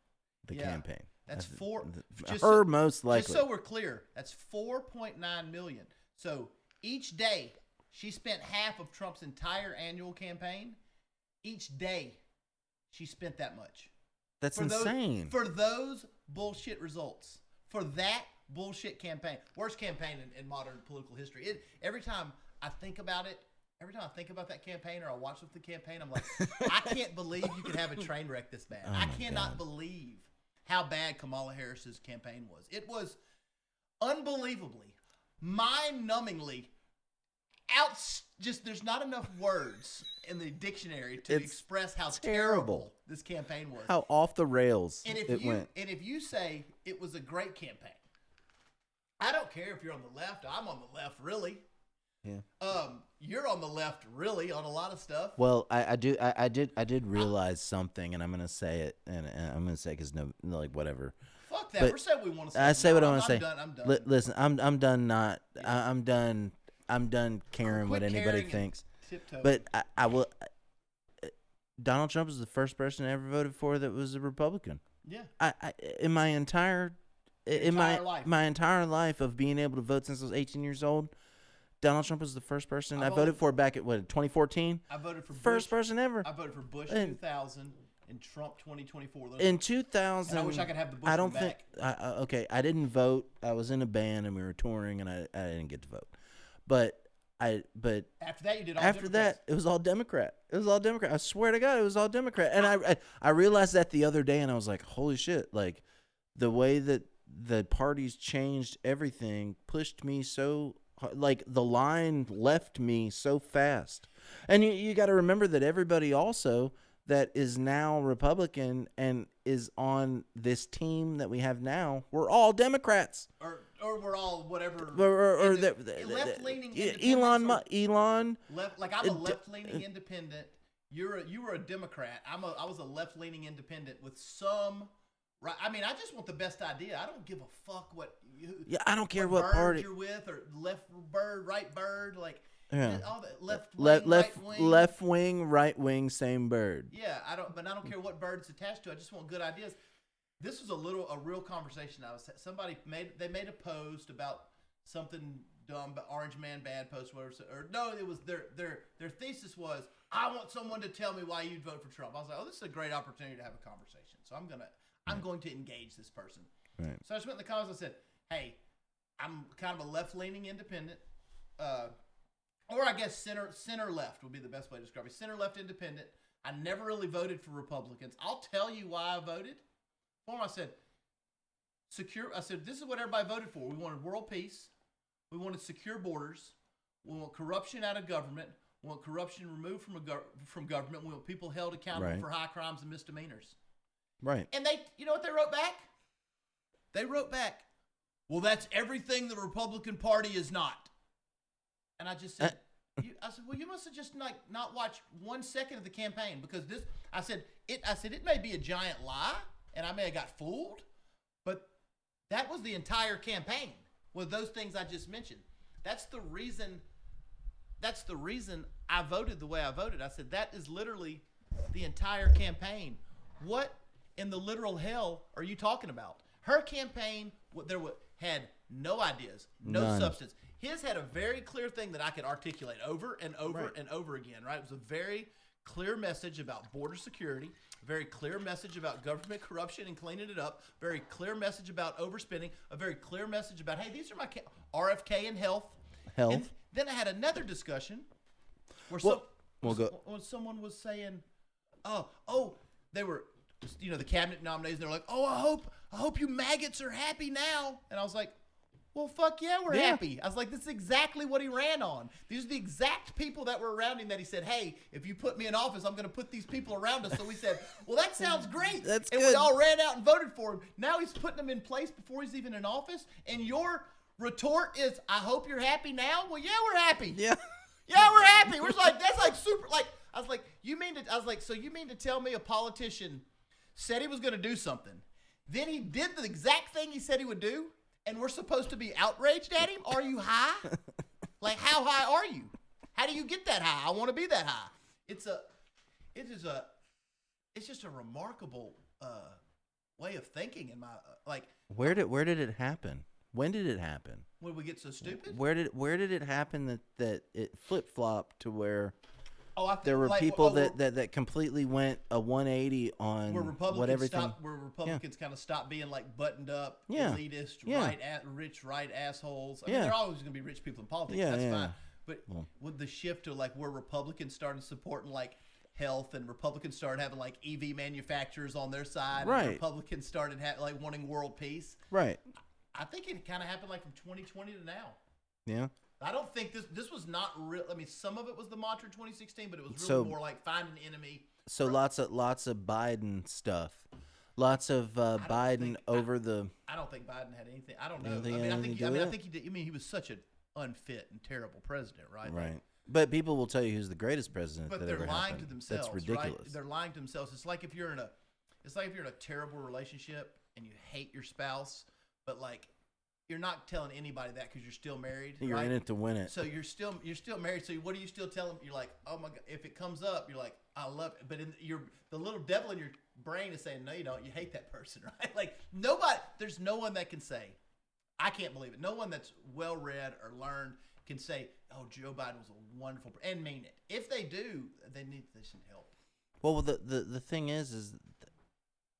the campaign. That's most likely. Just so we're clear, that's 4.9 million. So each day she spent half of Trump's entire annual campaign. Each day she spent that much. That's insane. For those bullshit results. For that bullshit campaign. Worst campaign in modern political history. Every time I think about it, every time I think about that campaign or I watch the campaign, I'm like, I can't believe you could have a train wreck this bad. I cannot believe how bad Kamala Harris's campaign was. It was unbelievably, mind-numbingly there's not enough words in the dictionary to express how terrible this campaign was. How off the rails it went. And if you say it was a great campaign, I don't care if you're on the left. I'm on the left, really. Yeah. You're on the left, really, on a lot of stuff. Well, I did realize something, and I'm gonna say it, and I'm gonna say because whatever. Fuck that. But we're saying we want to say. I say what I want to say. I'm done. Listen, I'm done. I'm done. I'm done caring what anybody thinks. But I will. Donald Trump is the first person I ever voted for that was a Republican. Yeah. In my entire life. my entire life of being able to vote since I was 18 years old, Donald Trump was the first person I voted for back at 2014. I voted for first person ever. I voted for Bush 2000 and Trump 2024. In 2000, and I wish I could have the Bush one back. Okay, I didn't vote. I was in a band and we were touring, and I didn't get to vote. But after that you did all after Democrats. that it was all Democrat. It was all Democrat. I swear to God, it was all Democrat. And I realized that the other day, and I was like, holy shit! Like the way that the parties changed everything pushed me so. Like the line left me so fast. And you got to remember that everybody also that is now Republican and is on this team that we have now, we're all Democrats. Or we're all whatever. Or left-leaning Elon. Like I'm a left-leaning independent. You were a Democrat. I was a left-leaning independent with some. Right. I mean, I just want the best idea. I don't give a fuck what. I don't care what bird party you're with, or left bird, right bird, like all that left wing, right wing, same bird. Yeah, I don't care what bird it's attached to. I just want good ideas. This was a real conversation. Somebody made a post about something dumb, but Orange Man bad post, whatever. Or no, it was their thesis was, I want someone to tell me why you'd vote for Trump. I was like, oh, this is a great opportunity to have a conversation. So I'm going to engage this person. Right. So I just went in the comments and said, hey, I'm kind of a left-leaning independent, or I guess center-left would be the best way to describe it. Center-left independent. I never really voted for Republicans. I'll tell you why I voted for them. I said, this is what everybody voted for. We wanted world peace. We wanted secure borders. We want corruption out of government. We want corruption removed from government. We want people held accountable for high crimes and misdemeanors. Right. And you know what they wrote back? They wrote back, well, that's everything the Republican Party is not. And I just said, you must have just not watched 1 second of the campaign, because I said it may be a giant lie, and I may have got fooled, but that was the entire campaign with those things I just mentioned. That's the reason I voted the way I voted. I said that is literally the entire campaign. What in the literal hell are you talking about? Her campaign, had no ideas, no substance. His had a very clear thing that I could articulate over and over and over again, right? It was a very clear message about border security, a very clear message about government corruption and cleaning it up, very clear message about overspending, a very clear message about, hey, these are my RFK and health. And then I had another discussion where someone was saying, they were, the cabinet nominees, they're like, I hope you maggots are happy now. And I was like, well, fuck yeah, we're happy. I was like, this is exactly what he ran on. These are the exact people that were around him that he said, hey, if you put me in office, I'm going to put these people around us. So we said, well, that sounds great. That's and good. We all ran out and voted for him. Now he's putting them in place before he's even in office. And your retort is, I hope you're happy now. Well, yeah, we're happy. Yeah. Yeah, we're happy. We're like, that's like super, like, I was like, so you mean to tell me a politician said he was going to do something, then he did the exact thing he said he would do, and we're supposed to be outraged at him? Are you high? Like, how high are you? How do you get that high? I want to be that high. It's just a remarkable way of thinking in my like. Where did it happen? When did it happen? When we get so stupid? Where did it happen that it flip flopped to where there were like, people that completely went a 180 on where Republicans what everything. Kind of stopped being like buttoned up, Yeah. elitist, Yeah. rich right assholes. I mean, Yeah. there are always going to be rich people in politics. Yeah, that's yeah. fine. But with the shift to like where Republicans started supporting like health, and Republicans started having like EV manufacturers on their side, Right. and Republicans started like wanting world peace. Right. I think it kind of happened like from 2020 to now. Yeah. I don't think this was not real. I mean, some of it was the mantra in 2016, but it was really So- more like find an enemy. So lots of Biden stuff. Lots of Biden over the. I don't think Biden had anything. I don't You know. don't think I mean, anything to do with I it? think he did. I mean, he was such an unfit and terrible president, right? Right. But people will tell you who's the greatest president But that they're ever lying happened. to themselves. That's ridiculous. Right? They're lying to themselves. It's like if you're in a terrible relationship and you hate your spouse, but like you're not telling anybody that because you're still married. You're right? in it to win it. So you're still married. So what do you still tell them? You're like, oh my god, if it comes up, you're like, I love it. But the little devil in your brain is saying, no, you don't. You hate that person, right? Like there's no one that can say, I can't believe it. No one that's well read or learned can say, oh, Joe Biden was a wonderful and mean it. If they do, they need some help. Well, the thing is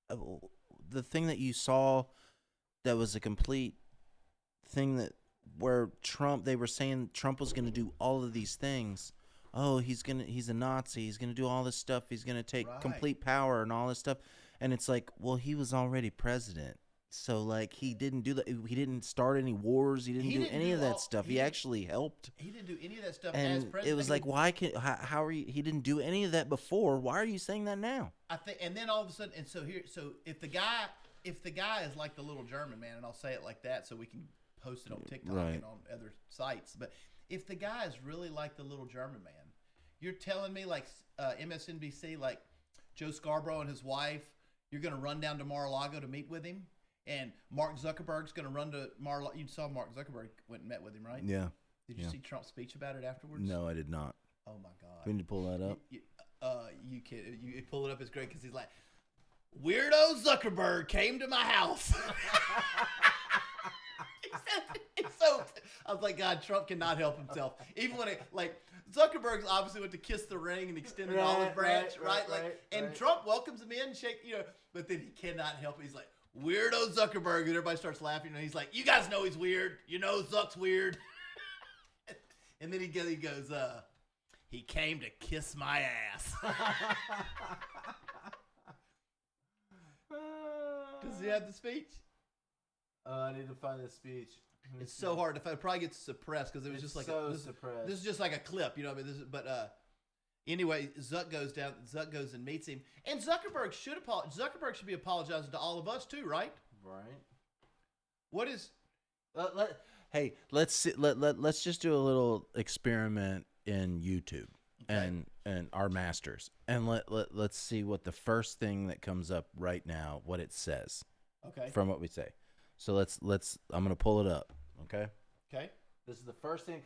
the thing that you saw that was a complete thing that where they were saying Trump was going to do all of these things. Oh, he's a Nazi. He's going to do all this stuff. He's going to take complete power and all this stuff. And it's like, well, he was already president. So like he didn't do that. He didn't start any wars. He didn't do any of that stuff. He actually helped. He didn't do any of that stuff And as president. it was like, how are you? He didn't do any of that before. Why are you saying that now? I think, and then all of a sudden, and so if the guy is like the little German man, and I'll say it like that so we can post it on TikTok and on other sites, but if the guy is really like the little German man, you're telling me like MSNBC, like Joe Scarborough and his wife, you're going to run down to Mar-a-Lago to meet with him, and Mark Zuckerberg's going to run to Mar-a-Lago. You saw Mark Zuckerberg went and met with him, right? Yeah. Did you see Trump's speech about it afterwards? No, I did not. Oh my God. We need to pull that up. You pull it up. It's great because he's like, weirdo Zuckerberg came to my house. So I was like, God, Trump cannot help himself. Even when Zuckerberg's obviously went to kiss the ring and extend an olive branch, right? And Trump welcomes him in, but then he cannot help it. He's like, weirdo Zuckerberg, and everybody starts laughing, and he's like, you guys know he's weird. You know Zuck's weird. And then he goes, he came to kiss my ass. Does he have the speech? I need to find the speech. It's so hard to find. It probably gets suppressed because it was just like suppressed. This is just like a clip, you know. Anyway, Zuck goes and meets him, and Zuckerberg should apologize. Zuckerberg should be apologizing to all of us too, right? Right. What is? Hey, let's just do a little experiment in YouTube and our masters, and let's see what the first thing that comes up right now, what it says. Okay. From what we say. So let's. I'm gonna pull it up. Okay. Okay. This is the first thing.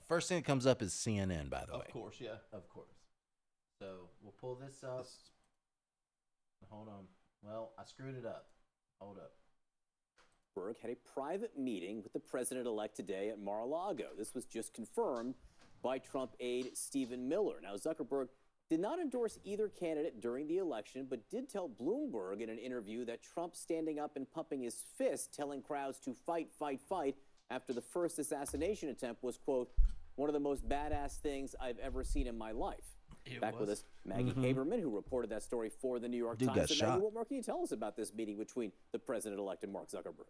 First thing that comes up is CNN, by the way. Of course, yeah. Of course. So we'll pull this up. Hold on. Well, I screwed it up. Hold up. Zuckerberg had a private meeting with the president-elect today at Mar-a-Lago. This was just confirmed by Trump aide Stephen Miller. Now, Zuckerberg did not endorse either candidate during the election, but did tell Bloomberg in an interview that Trump standing up and pumping his fist, telling crowds to fight, fight, fight after the first assassination attempt was, quote, one of the most badass things I've ever seen in my life. Back with us, Maggie Haberman, who reported that story for the New York Times. Got so shot. Maggie, what more can you tell us about this meeting between the president-elect and Mark Zuckerberg?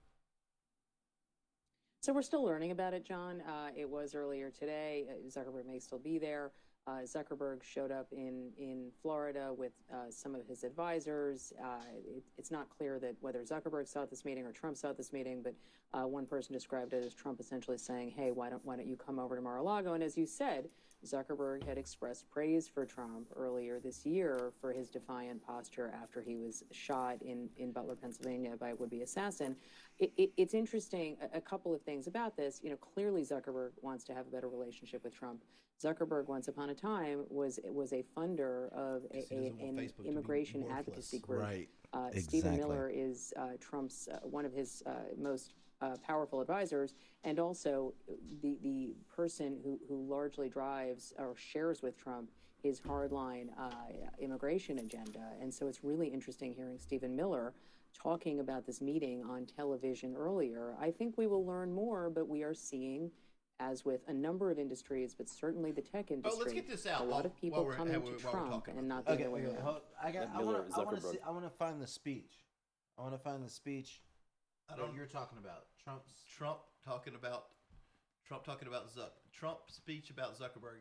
So we're still learning about it, John. It was earlier today. Zuckerberg may still be there. Zuckerberg showed up in Florida with some of his advisors. It's not clear that whether Zuckerberg saw this meeting or Trump saw this meeting, but one person described it as Trump essentially saying, "Hey, why don't you come over to Mar-a-Lago?" And as you said, Zuckerberg had expressed praise for Trump earlier this year for his defiant posture after he was shot in Butler, Pennsylvania by a would-be assassin. It's interesting, a couple of things about this. Clearly Zuckerberg wants to have a better relationship with Trump. Zuckerberg, once upon a time, was a funder of an immigration advocacy group. Right. Stephen Miller is Trump's one of his most powerful advisors, and also the person who largely drives or shares with Trump his hardline immigration agenda. And so it's really interesting hearing Stephen Miller talking about this meeting on television earlier. I think we will learn more, but we are seeing, as with a number of industries, but certainly the tech industry, let's get this out a lot of people coming to Trump and not the other way around. I want to find the speech. I want to find the speech that you're talking about. Trump talking about Trump speech about Zuckerberg.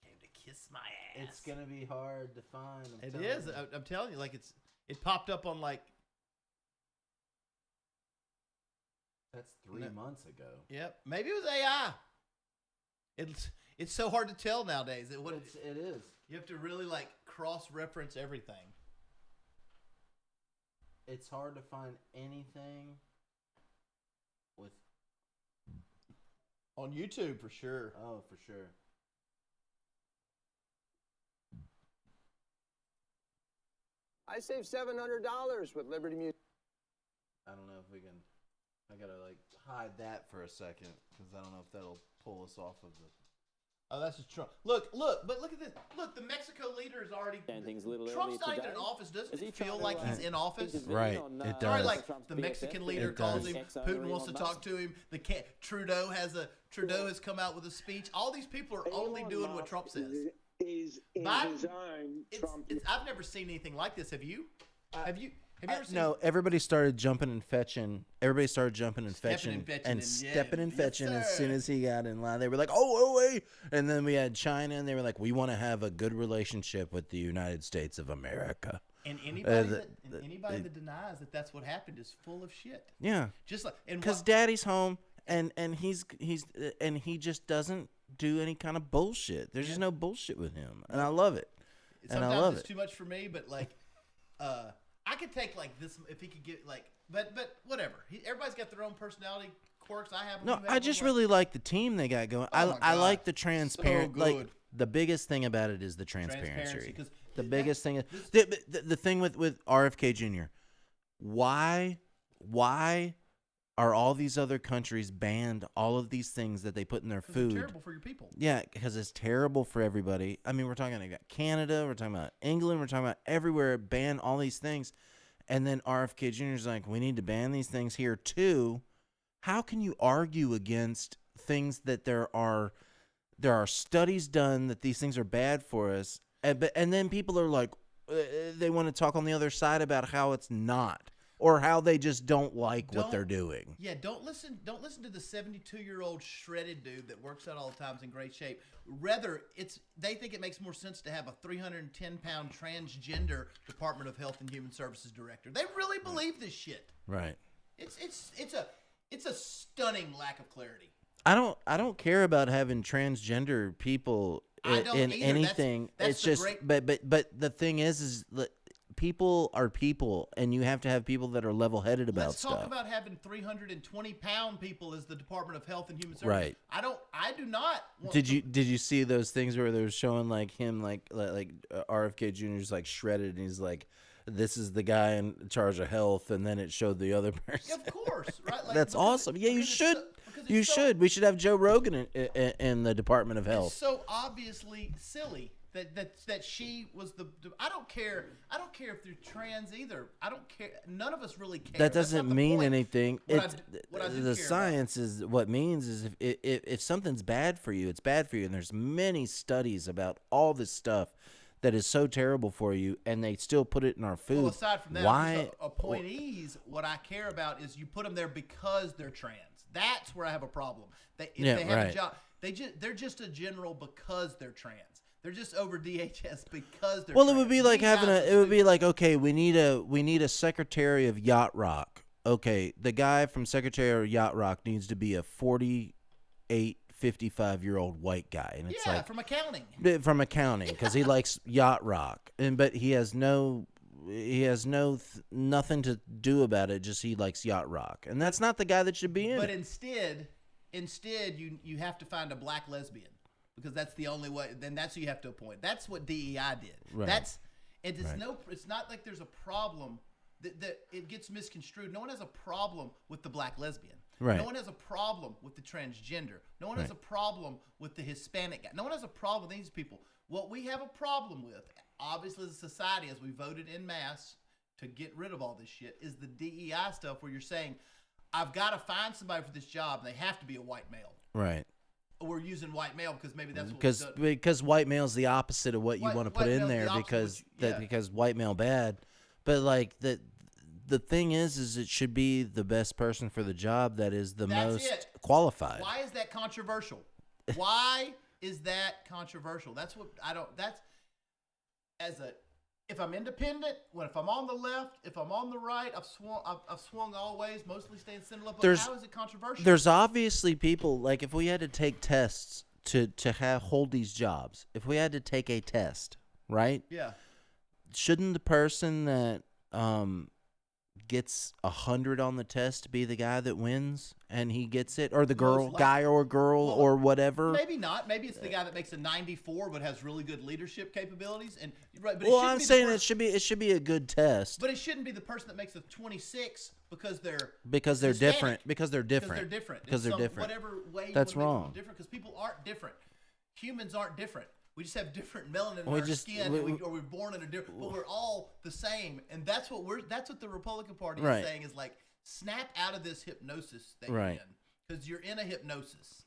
Came to kiss my ass. It's gonna be hard to find. I'm telling you, like it popped up on like. That's 3 months ago. Yep, maybe it was AI. It's so hard to tell nowadays. It is. You have to really like cross-reference everything. It's hard to find anything with on YouTube for sure. Oh, for sure. I saved $700 with Liberty Mutual. I don't know if we can. I gotta like hide that for a second because I don't know if that'll pull us off of the. Oh, that's just Trump. Look, but look at this. Look, the Mexico leader is already. Trump's not even in office. Doesn't it feel like he's in office? Right, it does. Sorry, like the Mexican leader calls him. Putin wants to talk to him. Trudeau has come out with a speech. All these people are only doing what Trump says. I've never seen anything like this. Have you? Have you ever seen? No, everybody started jumping and fetching. Everybody started jumping and fetching and stepping and fetching as soon as he got in line. They were like, oh, wait. And then we had China, and they were like, we want to have a good relationship with the United States of America. And anybody that denies that that's what happened is full of shit. Yeah. Just like because Daddy's home, and he just doesn't do any kind of bullshit. There's just no bullshit with him, and I love it. Sometimes it's too much for me, but like, I could take like this if he could get like, but whatever. Everybody's got their own personality quirks. I have. No, I just really like the team they got going. I like the transparent. So like the biggest thing about it is the transparency. The biggest thing is the thing with RFK Jr. Why are all these other countries banned all of these things that they put in their food? It's terrible for your people. Yeah, because it's terrible for everybody. I mean, we're talking about Canada, we're talking about England, we're talking about everywhere, ban all these things. And then RFK Jr. is like, we need to ban these things here too. How can you argue against things that there are studies done that these things are bad for us, and then people are like, they want to talk on the other side about how it's not. Or how they just don't like what they're doing. Yeah, don't listen to the 72-year-old shredded dude that works out all the time, is in great shape. Rather, they think it makes more sense to have a 310-pound transgender Department of Health and Human Services director. They really believe this shit. Right. It's a stunning lack of clarity. I don't care about having transgender people in anything. That's it's just but the thing is people are people, and you have to have people that are level-headed about Let's stuff. talk about having 320-pound people as the Department of Health and Human Services. Right. I do not. Want Did you see those things where they were showing like him like RFK Jr.'s like shredded, and he's like, this is the guy in charge of health, and then it showed the other person. Of course, right? Like, That's awesome. Yeah, you should. You should. We should have Joe Rogan in the Department of Health. It's so obviously silly that she was the. I don't care. I don't care if they're trans either. I don't care. None of us really care. That doesn't mean anything. What I do the care science is what means is if something's bad for you, it's bad for you. And there's many studies about all this stuff that is so terrible for you, and they still put it in our food. Well, aside from that, why appointees? What I care about is you put them there because they're trans. That's where I have a problem. If they have a job, they're just a general because they're trans. They're just over DHS because they're. Well, trans. It would be like having a. It would be like, okay, we need a secretary of yacht rock. Okay, the guy from Secretary of Yacht Rock needs to be a 48, 55-year-old white guy, and it's like from accounting. From accounting, because he likes yacht rock, but he has nothing to do about it. Just he likes yacht rock, and that's not the guy that should be in. But instead, you have to find a black lesbian, because that's the only way. Then that's who you have to appoint. That's what DEI did. Right. It's not like there's a problem that it gets misconstrued. No one has a problem with the black lesbian. Right. No one has a problem with the transgender. No one has a problem with the Hispanic guy. No one has a problem with these people. What we have a problem with, obviously, as a society, as we voted en masse to get rid of all this shit, is the DEI stuff where you're saying, I've got to find somebody for this job, and they have to be a white male. Right. We're using white male because maybe that's what because white male is the opposite of what you want to put in there, because white male bad. But like the thing is it should be the best person for the job that is the most qualified. Why is that controversial? Why is that controversial? That's what I don't. That's if I'm independent, if I'm on the left, if I'm on the right, I've swung all ways, mostly staying center left. But how is it controversial? There's obviously people, like if we had to take tests to hold these jobs, if we had to take a test, right? Yeah. Shouldn't the person that gets 100 on the test be the guy that wins and he gets it, or the guy or girl or whatever? Maybe not. Maybe it's the guy that makes a 94 but has really good leadership capabilities. And right, but I'm saying it should be a good test. But it shouldn't be the person that makes a 26 because they're different. Because they're different. Whatever way that's wrong. Different, because people aren't different. Humans aren't different. We just have different melanin in our skin, or we're born in a different. But we're all the same, and that's what the Republican Party is saying is like, snap out of this hypnosis that you're in, because you're in a hypnosis.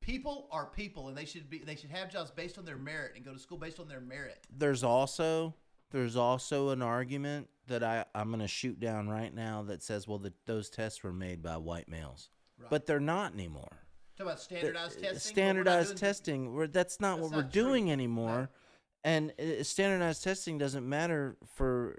People are people, and they should have jobs based on their merit and go to school based on their merit. There's also an argument that I'm going to shoot down right now that says, well, those tests were made by white males, but they're not anymore. Talk about standardized testing. Standardized testing. That's not what we're doing anymore, and standardized testing doesn't matter for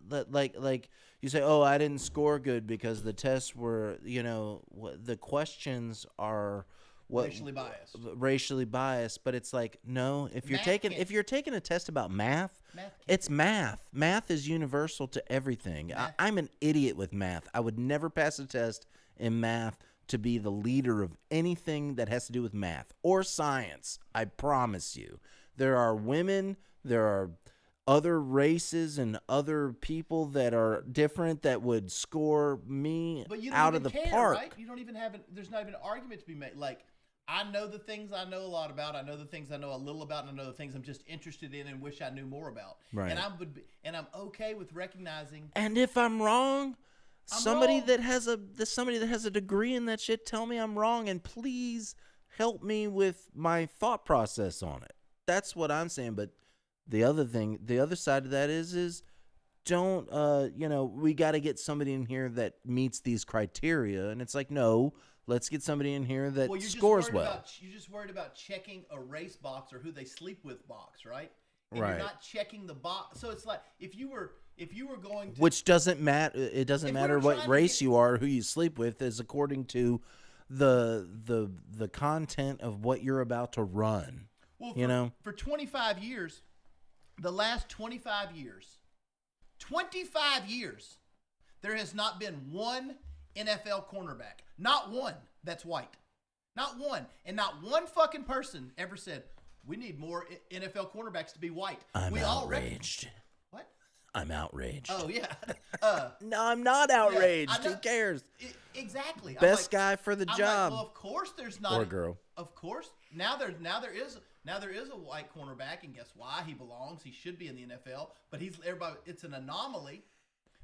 like you say. Oh, I didn't score good because the tests were, the questions are racially biased. But it's like, no, if you're taking a test about math, it's math. Math is universal to everything. I'm an idiot with math. I would never pass a test in math to be the leader of anything that has to do with math or science. I promise you. There are women, there are other races and other people that are different that would score me out of the park. Right? You don't even there's not even an argument to be made. Like, I know the things I know a lot about. I know the things I know a little about, and I know the things I'm just interested in and wish I knew more about. Right. And I'm okay with recognizing. And if I'm wrong, somebody that has a degree in that shit, tell me I'm wrong, and please help me with my thought process on it. That's what I'm saying. But the other side of that is don't we got to get somebody in here that meets these criteria, and it's like, no, let's get somebody in here that scores well. You're just worried about checking a race box or who they sleep with box, right? And right. You're not checking the box. So it's like if you were going to, which doesn't matter. It doesn't matter what race you are, who you sleep with, is according to the content of what you're about to run. Well, for 25 years, the last 25 years, 25 years, there has not been one NFL cornerback, not one, that's white. Not one. And not one fucking person ever said, we need more NFL cornerbacks to be white. I'm outraged. What? I'm outraged. Oh, yeah. No, I'm not outraged. Yeah, Who cares? Exactly. Best guy for the job. Well, of course there's not. Or girl. Of course. Now there is a white cornerback, and guess why? He belongs. He should be in the NFL. But it's an anomaly.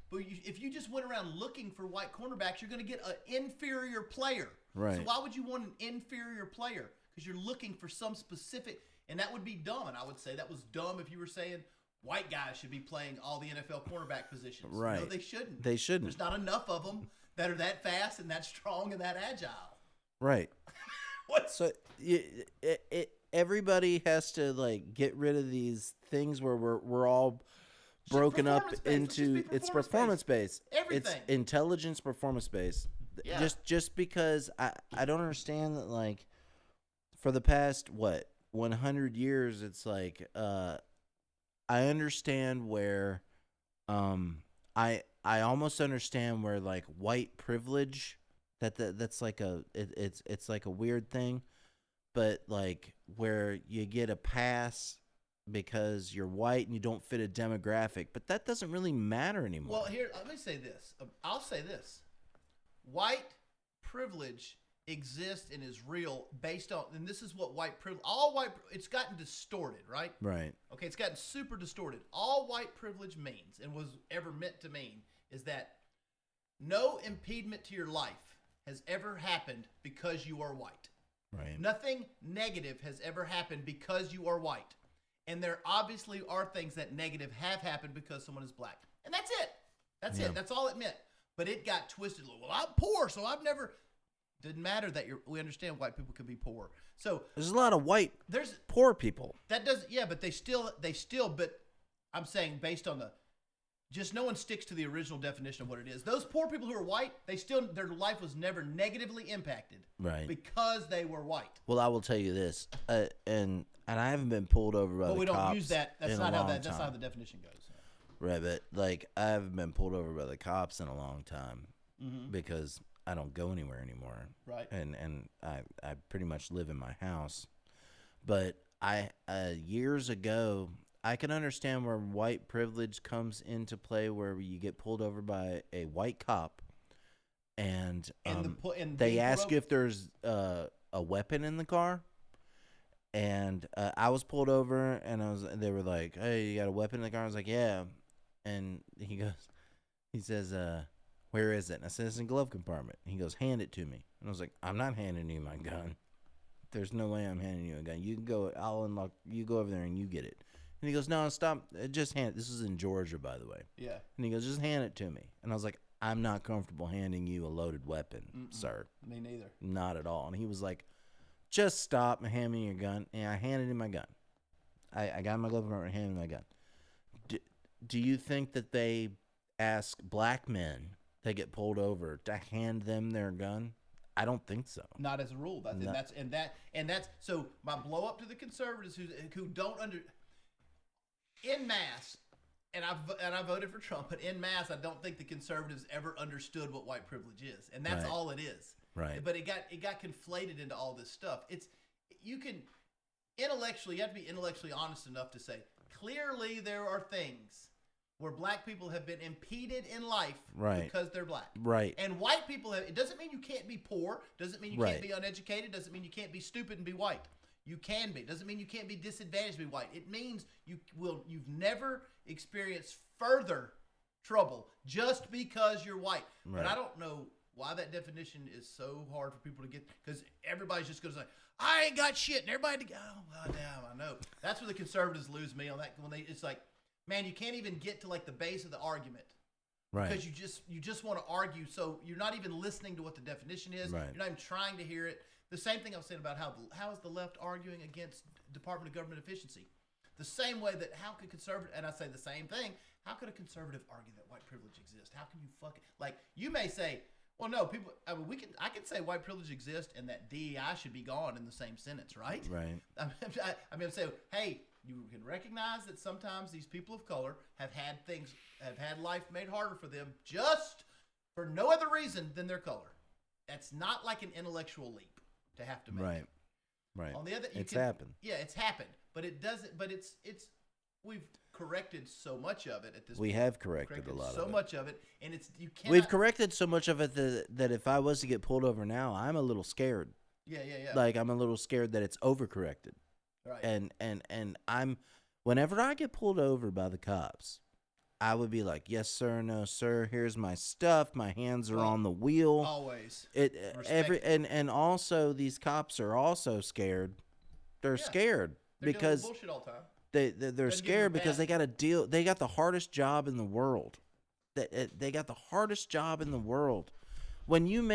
But if you just went around looking for white cornerbacks, you're going to get an inferior player. Right. So why would you want an inferior player? Because you're looking for some specific, and that would be dumb. And I would say that was dumb if you were saying white guys should be playing all the NFL cornerback positions. Right. No, they shouldn't. They shouldn't. There's not enough of them that are that fast and that strong and that agile. Right. What? So everybody has to like get rid of these things where we're all broken up into it's performance based. Everything. It's intelligence performance based. Yeah. Just because I don't understand that, like, for the past 100 years it's like I understand where I almost understand where like white privilege that's like it's like a weird thing, but like where you get a pass because you're white and you don't fit a demographic, but that doesn't really matter anymore. Well, here, let me say this. I'll say this. White privilege exists and is real based on, and this is what white privilege, it's gotten distorted, right? Right. Okay, it's gotten super distorted. All white privilege means, and was ever meant to mean, is that no impediment to your life has ever happened because you are white. Right. Nothing negative has ever happened because you are white. And there obviously are things that negative have happened because someone is black. And that's it. That's it. That's all it meant. But it got twisted. Well, I'm poor, so I've never... Didn't matter that we understand white people can be poor. So there's a lot of poor people. That doesn't, yeah, but they still, but I'm saying based on just no one sticks to the original definition of what it is. Those poor people who are white, their life was never negatively impacted. Right. Because they were white. Well, I will tell you this, and I haven't been pulled over by the cops. But we don't use that. That's not how that's how the definition goes. Right, but like I haven't been pulled over by the cops in a long time because I don't go anywhere anymore. Right. And I pretty much live in my house. But years ago, I can understand where white privilege comes into play, where you get pulled over by a white cop, and they ask you if there's a weapon in the car. And I was pulled over, and they were like, "Hey, you got a weapon in the car?" I was like, "Yeah." And he says, "Where is it?" And I said, "It's in the glove compartment." And he goes, "Hand it to me." And I was like, "I'm not handing you my gun. There's no way I'm handing you a gun. You can go. I'll unlock. You go over there and you get it." And he goes, "No, stop. Just hand it." This is in Georgia, by the way. Yeah. And he goes, "Just hand it to me." And I was like, "I'm not comfortable handing you a loaded weapon, sir. Me neither. Not at all." And he was like, "Just stop and hand me your gun." And I handed him my gun. I got my glove compartment and handed him my gun. Do you think that they ask black men that get pulled over to hand them their gun? I don't think so. Not as a rule. That's so my blow up to the conservatives who don't en masse, and I voted for Trump, but en masse, I don't think the conservatives ever understood what white privilege is, and that's all it is. Right. But it got conflated into all this stuff. You have to be intellectually honest enough to say, clearly there are things where black people have been impeded in life because they're black. Right. And white people it doesn't mean you can't be poor, doesn't mean you can't be uneducated, doesn't mean you can't be stupid and be white. You can be. Doesn't mean you can't be disadvantaged and be white. It means you've never experienced further trouble just because you're white. Right. But I don't know why that definition is so hard for people to get, because everybody's just going to say, I ain't got shit, and everybody go, oh, well, damn, I know. That's where the conservatives lose me on that. It's like, man, you can't even get to like the base of the argument. Right. Because you just want to argue, so you're not even listening to what the definition is. Right. You're not even trying to hear it. The same thing I was saying about how is the left arguing against Department of Government efficiency? The same way that how could conservative, and I say the same thing, how could a conservative argue that white privilege exists? How can you like, you may say, Well, no, people. I mean, I can say white privilege exists and that DEI should be gone in the same sentence, right? Right. I mean, I'm saying, hey, you can recognize that sometimes these people of color have had life made harder for them just for no other reason than their color. That's not like an intellectual leap to have to make. Right. Right. On the other, it's happened. Yeah, it's happened, but it doesn't. But it's we've corrected so much of it at this point. We have corrected a lot of it. So much of it, and you can't. We've corrected so much of it that if I was to get pulled over now, I'm a little scared. Yeah. Like I'm a little scared that it's overcorrected. Right. And I'm whenever I get pulled over by the cops, I would be like, yes sir, no sir, here's my stuff, my hands are on the wheel. Always. And also these cops are also scared. They're scared They're because dealing with bullshit all the time. They're scared because they got to deal. They got the hardest job in the world. They got the hardest job in the world. When you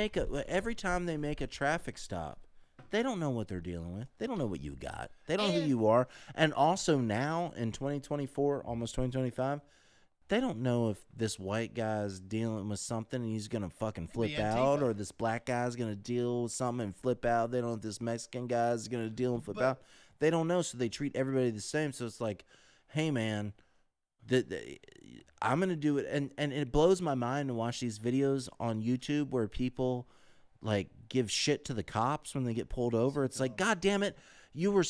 every time they make a traffic stop, they don't know what they're dealing with. They don't know what you got. They don't know who you are. And also now in 2024, almost 2025, they don't know if this white guy's dealing with something and he's gonna fucking flip out, or this black guy's gonna deal with something and flip out. They don't know if this Mexican guy's gonna deal and flip out. They don't know, so they treat everybody the same. So it's like, hey man, I'm gonna do it, and it blows my mind to watch these videos on YouTube where people like give shit to the cops when they get pulled over. It's like, God damn it, you were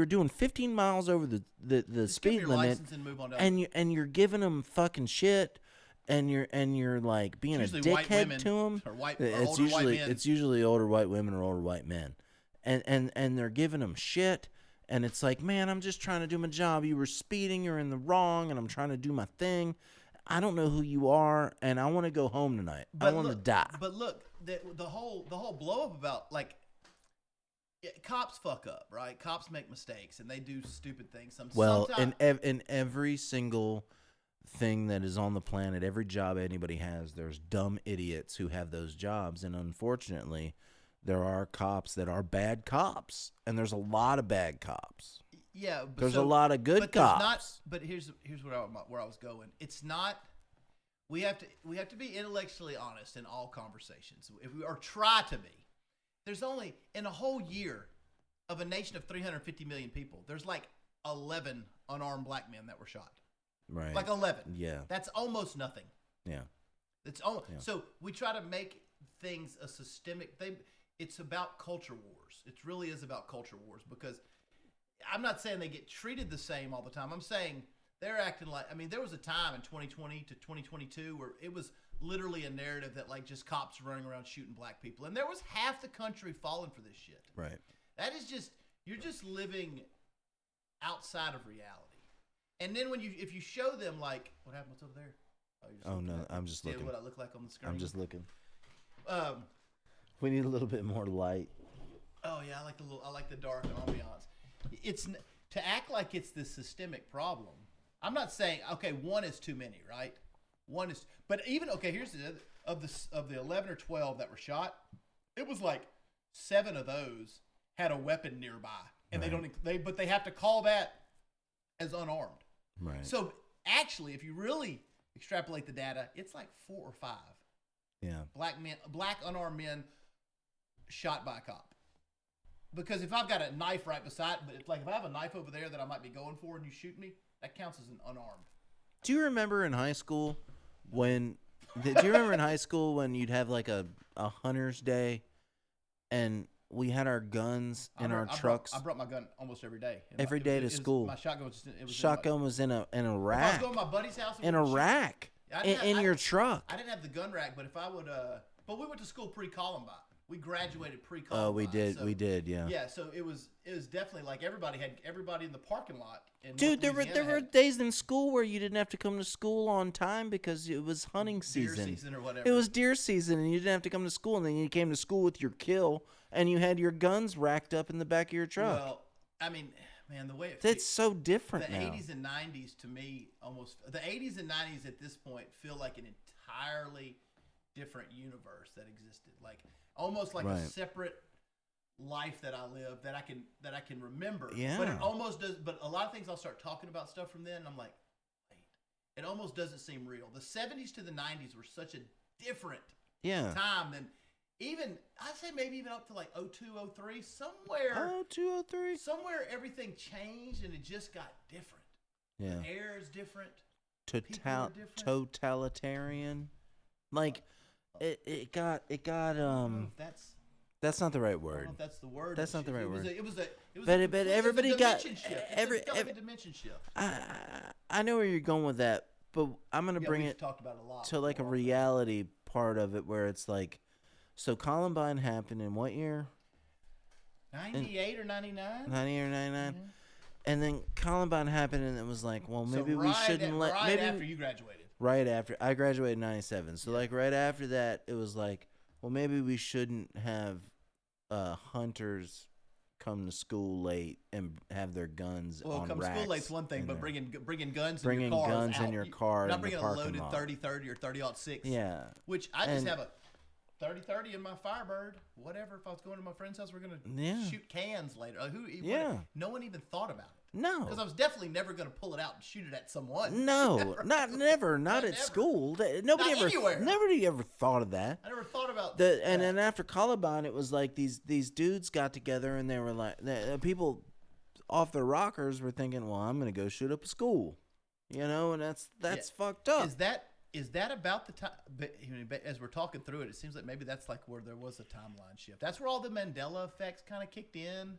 doing 15 miles over the speed limit, and you're giving them fucking shit, and you're like being a dickhead to them. It's usually older white women or older white men, and they're giving them shit. And it's like, man, I'm just trying to do my job. You were speeding. You're in the wrong, and I'm trying to do my thing. I don't know who you are, and I want to go home tonight. I want to die. But look, the whole blow up about cops fuck up, right? Cops make mistakes, and they do stupid things. In every single thing that is on the planet, every job anybody has, there's dumb idiots who have those jobs, and unfortunately, there are cops that are bad cops, and there's a lot of bad cops. Yeah, but there's a lot of good cops. But here's where I was going. It's not. We have to be intellectually honest in all conversations. If we or try to be. There's only in a whole year of a nation of 350 million people, there's like 11 unarmed black men that were shot. Right. Like 11. Yeah. That's almost nothing. Yeah. So we try to make things a systemic thing. It's about culture wars. It really is about culture wars, because I'm not saying they get treated the same all the time. I'm saying they're acting like, I mean, there was a time in 2020 to 2022 where it was literally a narrative that like just cops running around shooting black people. And there was half the country falling for this shit. Right. That is just, you're just living outside of reality. And then if you show them like, what happened? What's over there? Oh no, I'm just looking. What I look like on the screen. I'm just looking. We need a little bit more light. Oh yeah, I like the dark ambiance. It's to act like it's this systemic problem. I'm not saying one is too many, right? One is, but even here's of the 11 or 12 that were shot, it was like 7 of those had a weapon nearby, and right. But they have to call that as unarmed. Right. So actually, if you really extrapolate the data, it's like 4 or 5. Yeah. Black unarmed men shot by a cop. Because if I've got a knife right beside, but it's like if I have a knife over there that I might be going for and you shoot me, that counts as an unarmed. Do you remember in high school when you'd have like a hunter's day and we had our guns in our trucks? I brought my gun almost every day. Every day to school. My shotgun was in a rack. If I was going to my buddy's house. In a rack. In your truck. I didn't have the gun rack, but if I would, but we went to school pre-Columbine. We graduated pre-Columbine. Oh, we did, yeah. Yeah, so it was definitely like everybody in the parking lot. Dude, there were days in school where you didn't have to come to school on time because it was hunting season. Deer season or whatever. It was deer season, and you didn't have to come to school, and then you came to school with your kill, and you had your guns racked up in the back of your truck. Well, I mean, man, the way it's so different now. The 80s and 90s to me, the 80s and 90s at this point feel like an entirely different universe that existed. Like almost like right. a separate life that I live that I can remember. Yeah. But it almost does. But a lot of things I'll start talking about stuff from then, and I'm like, wait, it almost doesn't seem real. The 70s to the 90s were such a different time than even, I'd say maybe even up to like 02, 03, somewhere. 02, 03? Somewhere everything changed and it just got different. Yeah. The air is different. People are different. Totalitarian. Like, it got I don't know if that's not the right I don't word. know if that's the word. That's not the right word. It was a But everybody got dimension shift. I know where you're going with that, but I'm gonna bring it talked about a lot to like a reality part of it where it's like, so Columbine happened in what year? 98 or 99? 90 or 99. Mm-hmm. And then Columbine happened, and it was like, well, maybe we shouldn't let. Right maybe after you graduated. Right after I graduated in 97, so like right after that, it was like, well, maybe we shouldn't have hunters come to school late and have their guns on come racks. School late's one thing, but bringing guns bringing in your car guns in your car You're not in bringing the a parking loaded lot. 30-30 or 30-06. Yeah. Which I just have a 30-30 in my Firebird. Whatever. If I was going to my friend's house, we're gonna shoot cans later. No one even thought about it. No. Because I was definitely never going to pull it out and shoot it at someone. No, never, not at school. Nobody ever thought of that. I never thought about And then after Columbine, it was like these dudes got together and they were like, people off their rockers were thinking, well, I'm going to go shoot up a school, and that's fucked up. Is that about the time? As we're talking through it, it seems like maybe that's like where there was a timeline shift. That's where all the Mandela effects kind of kicked in.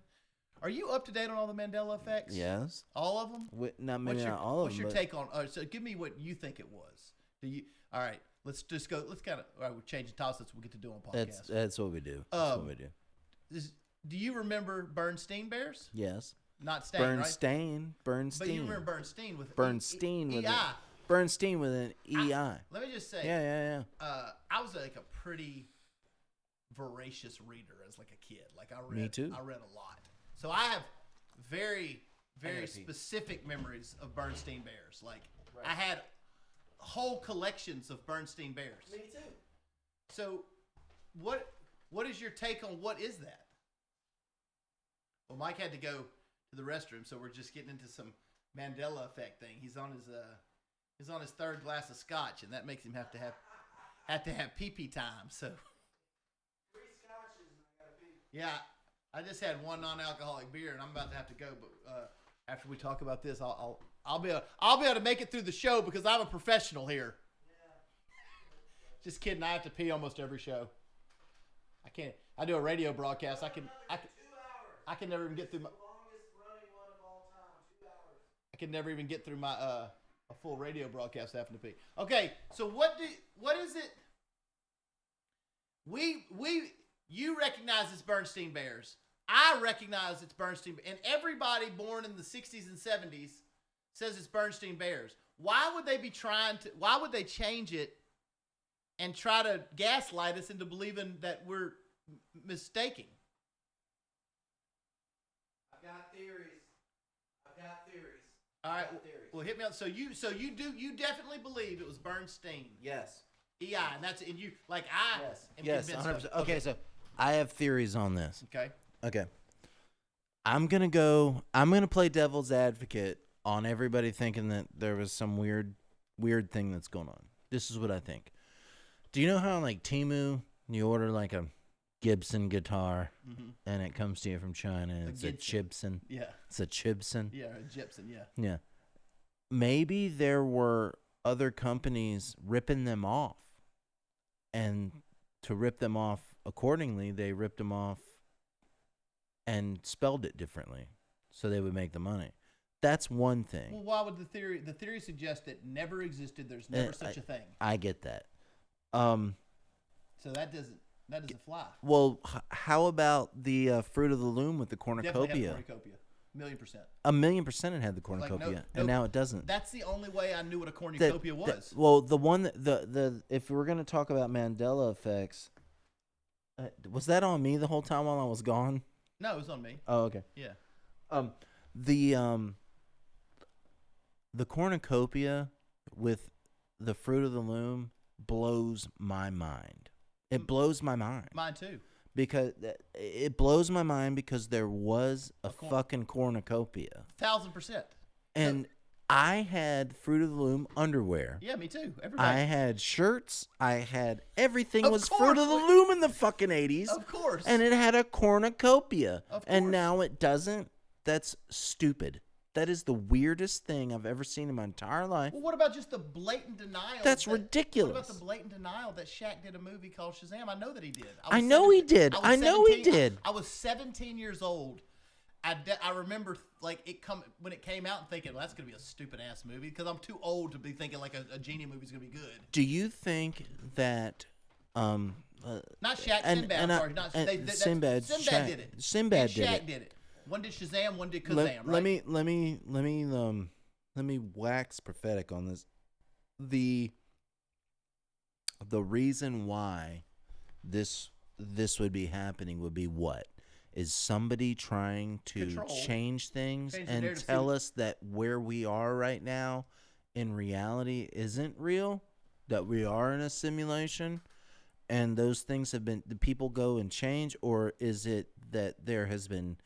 Are you up to date on all the Mandela effects? Yes. All of them? Not all of them. What's your take on? So give me what you think it was. All right. Let's just go. Let's kind of. All right. We'll change the topic so we get to do on podcast. That's what we do. That's what we do. Do you remember Bernstein Bears? Yes. Not Stain, Bernstein. right? But you remember Bernstein with EI. Bernstein with an EI. Let me just say. Yeah. I was like a pretty voracious reader as like a kid. Like I read. Me too. I read a lot. So I have very, very specific memories of Bernstein Bears. Like I had whole collections of Bernstein Bears. Me too. So what is your take on what is that? Well, Mike had to go to the restroom, so we're just getting into some Mandela effect thing. He's on his third glass of scotch, and that makes him have to have pee-pee time. So 3 scotches and I gotta pee. Yeah. I just had one non-alcoholic beer, and I'm about to have to go. But after we talk about this, I'll be able to make it through the show because I'm a professional here. Yeah. Just kidding. I have to pee almost every show. I can't. I do a radio broadcast. I can 2 hours. I can never even get through my. The longest running one of all time. 2 hours. I can never even get through my a full radio broadcast having to pee. Okay, so what is it? You recognize it's Bernstein Bears. I recognize it's Bernstein, and everybody born in the 60s and 70s says it's Bernstein Bears. Why would they change it and try to gaslight us into believing that we're mistaking? I've got theories. All right, well, hit me up. So you definitely believe it was Bernstein. Yes. EI, and you like I am yes, convinced. 100%. Okay, so I have theories on this. Okay. I'm gonna play devil's advocate on everybody thinking that there was some weird thing that's going on. This is what I think. Do you know how like Temu, you order like a Gibson guitar and it comes to you from China and it's a Gibson? Yeah. It's a Gibson. Yeah, a Gibson, yeah. Yeah. Maybe there were other companies ripping them off. And to rip them off accordingly, they ripped them off and spelled it differently so they would make the money. That's one thing. Well, why would the theory suggests it never existed? There's never such a thing. I get that. So that doesn't fly. Well, how about the Fruit of the Loom with the cornucopia? Definitely had cornucopia. 1,000,000%. 1,000,000% it had the cornucopia, and now it doesn't. That's the only way I knew what a cornucopia was. Well, the one the if we're gonna talk about Mandela effects, was that on me the whole time while I was gone? No, it was on me. Oh, okay. Yeah. The cornucopia with the Fruit of the Loom blows my mind. It blows my mind. Mine too. Because it blows my mind because there was a fucking cornucopia. 1,000%. And I had Fruit of the Loom underwear. Yeah, me too. Everybody. I had shirts. I had everything Of was course. Fruit of the Loom in the fucking 80s. Of course. And it had a cornucopia. Of And course. now it doesn't. That's stupid. That is the weirdest thing I've ever seen in my entire life. Well, what about just the blatant denial? That's ridiculous. What about the blatant denial that Shaq did a movie called Shazam? I know that he did. I know he did. I know he did. I was 17 years old. I remember like when it came out and thinking, well, that's gonna be a stupid ass movie because I'm too old to be thinking like a genie movie's gonna be good. Do you think that Not Shaq, Sinbad. Sorry, not Sinbad. Sinbad did it. Sinbad and did Shaq it. did it. One did Shazam, one did Kazam. Let me wax prophetic on this. The reason why this would be happening would be what? Is somebody trying to change things and tell us that where we are right now in reality isn't real? That we are in a simulation? And those things the people go and change? Or is it that there has been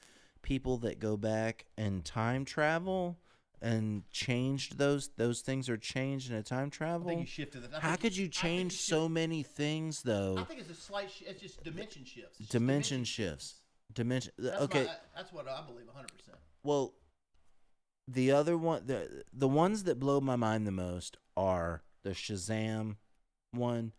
people that go back and time travel and changed those things are changed in a time travel? I think you shifted that. How could you change so many things though? I think it's a slight. It's just dimension shifts. Dimension shifts. That's okay. That's what I believe 100%. Well, the other one, the ones that blow my mind the most are the Shazam one,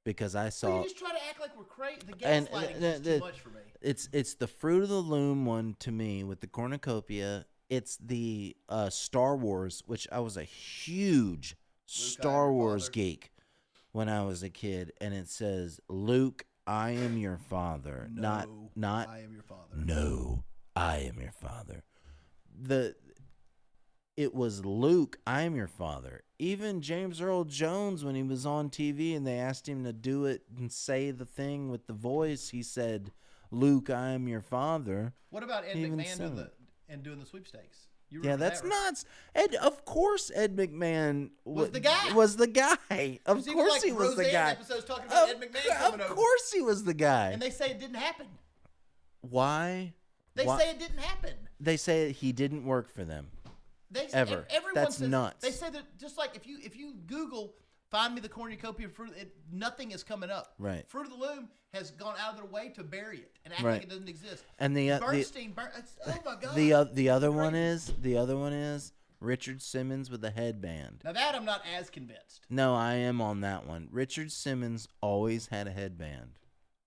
because I saw. You just try to act like we're crazy. The gaslighting is too much for me. It's the Fruit of the Loom one to me with the cornucopia. It's the Star Wars, which I was a huge Star Wars geek when I was a kid, and it says, "Luke, I am your father." Not I am your father. No, I am your father. It was Luke, I am your father. Even James Earl Jones, when he was on TV and they asked him to do it and say the thing with the voice, he said, "Luke, I am your father." What about Ed McMahon doing the sweepstakes? Yeah, that's nuts. Of course, Ed McMahon was the guy. Of course, he was the guy. Episodes talking about Ed McMahon coming of course, he was the guy. And they say it didn't happen. Why? They say it didn't happen. They say he didn't work for them. Ever. That's nuts. They say that just like if you Google find me the cornucopia of fruit, nothing is coming up. Right. Fruit of the Loom has gone out of their way to bury it and act like it doesn't exist. And Bernstein, oh my god. The other one is Richard Simmons with a headband. Now that I'm not as convinced. No, I am on that one. Richard Simmons always had a headband.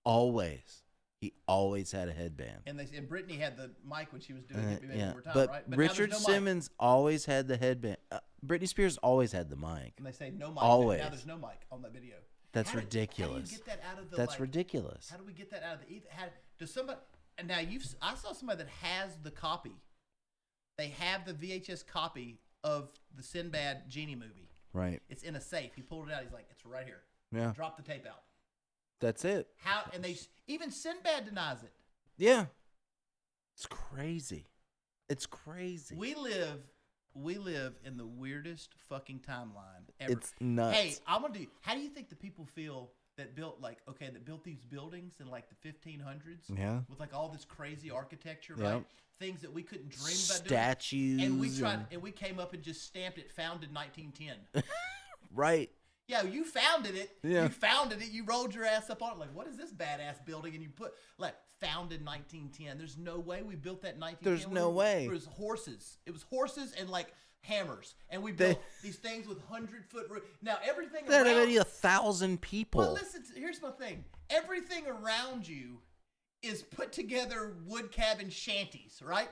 Always. He always had a headband. And Brittany had the mic when she was doing it. Yeah, More time, but right? Richard Simmons always had the headband. Britney Spears always had the mic. And they say no mic. Always. Now there's no mic on that video. That's ridiculous. How do you get that out of the? That's ridiculous. How do we get that out of the ether? Does somebody? And now I saw somebody that has the copy. They have the VHS copy of the Sinbad Genie movie. Right. It's in a safe. He pulled it out. He's like, it's right here. Yeah. Drop the tape out. That's it. How? And even Sinbad denies it. Yeah. It's crazy. It's crazy. We live in the weirdest fucking timeline ever. It's nuts. Hey, how do you think the people feel that built these buildings in like the 1500s? Yeah. With like all this crazy architecture, Yep. right? Things that we couldn't dream about doing. Statues. And we came up and just stamped it founded 1910. Right. Yeah, you founded it. Yeah. You founded it. You rolled your ass up on it. Like, what is this badass building? And you put, like, founded 1910. There's no way we built that in 1910. There's no way. It was horses. It was horses and, like, hammers. And we built these things with 100-foot roof. Now, everything There around... are maybe 1,000 people. Well, listen, here's my thing. Everything around you is put together wood cabin shanties, right?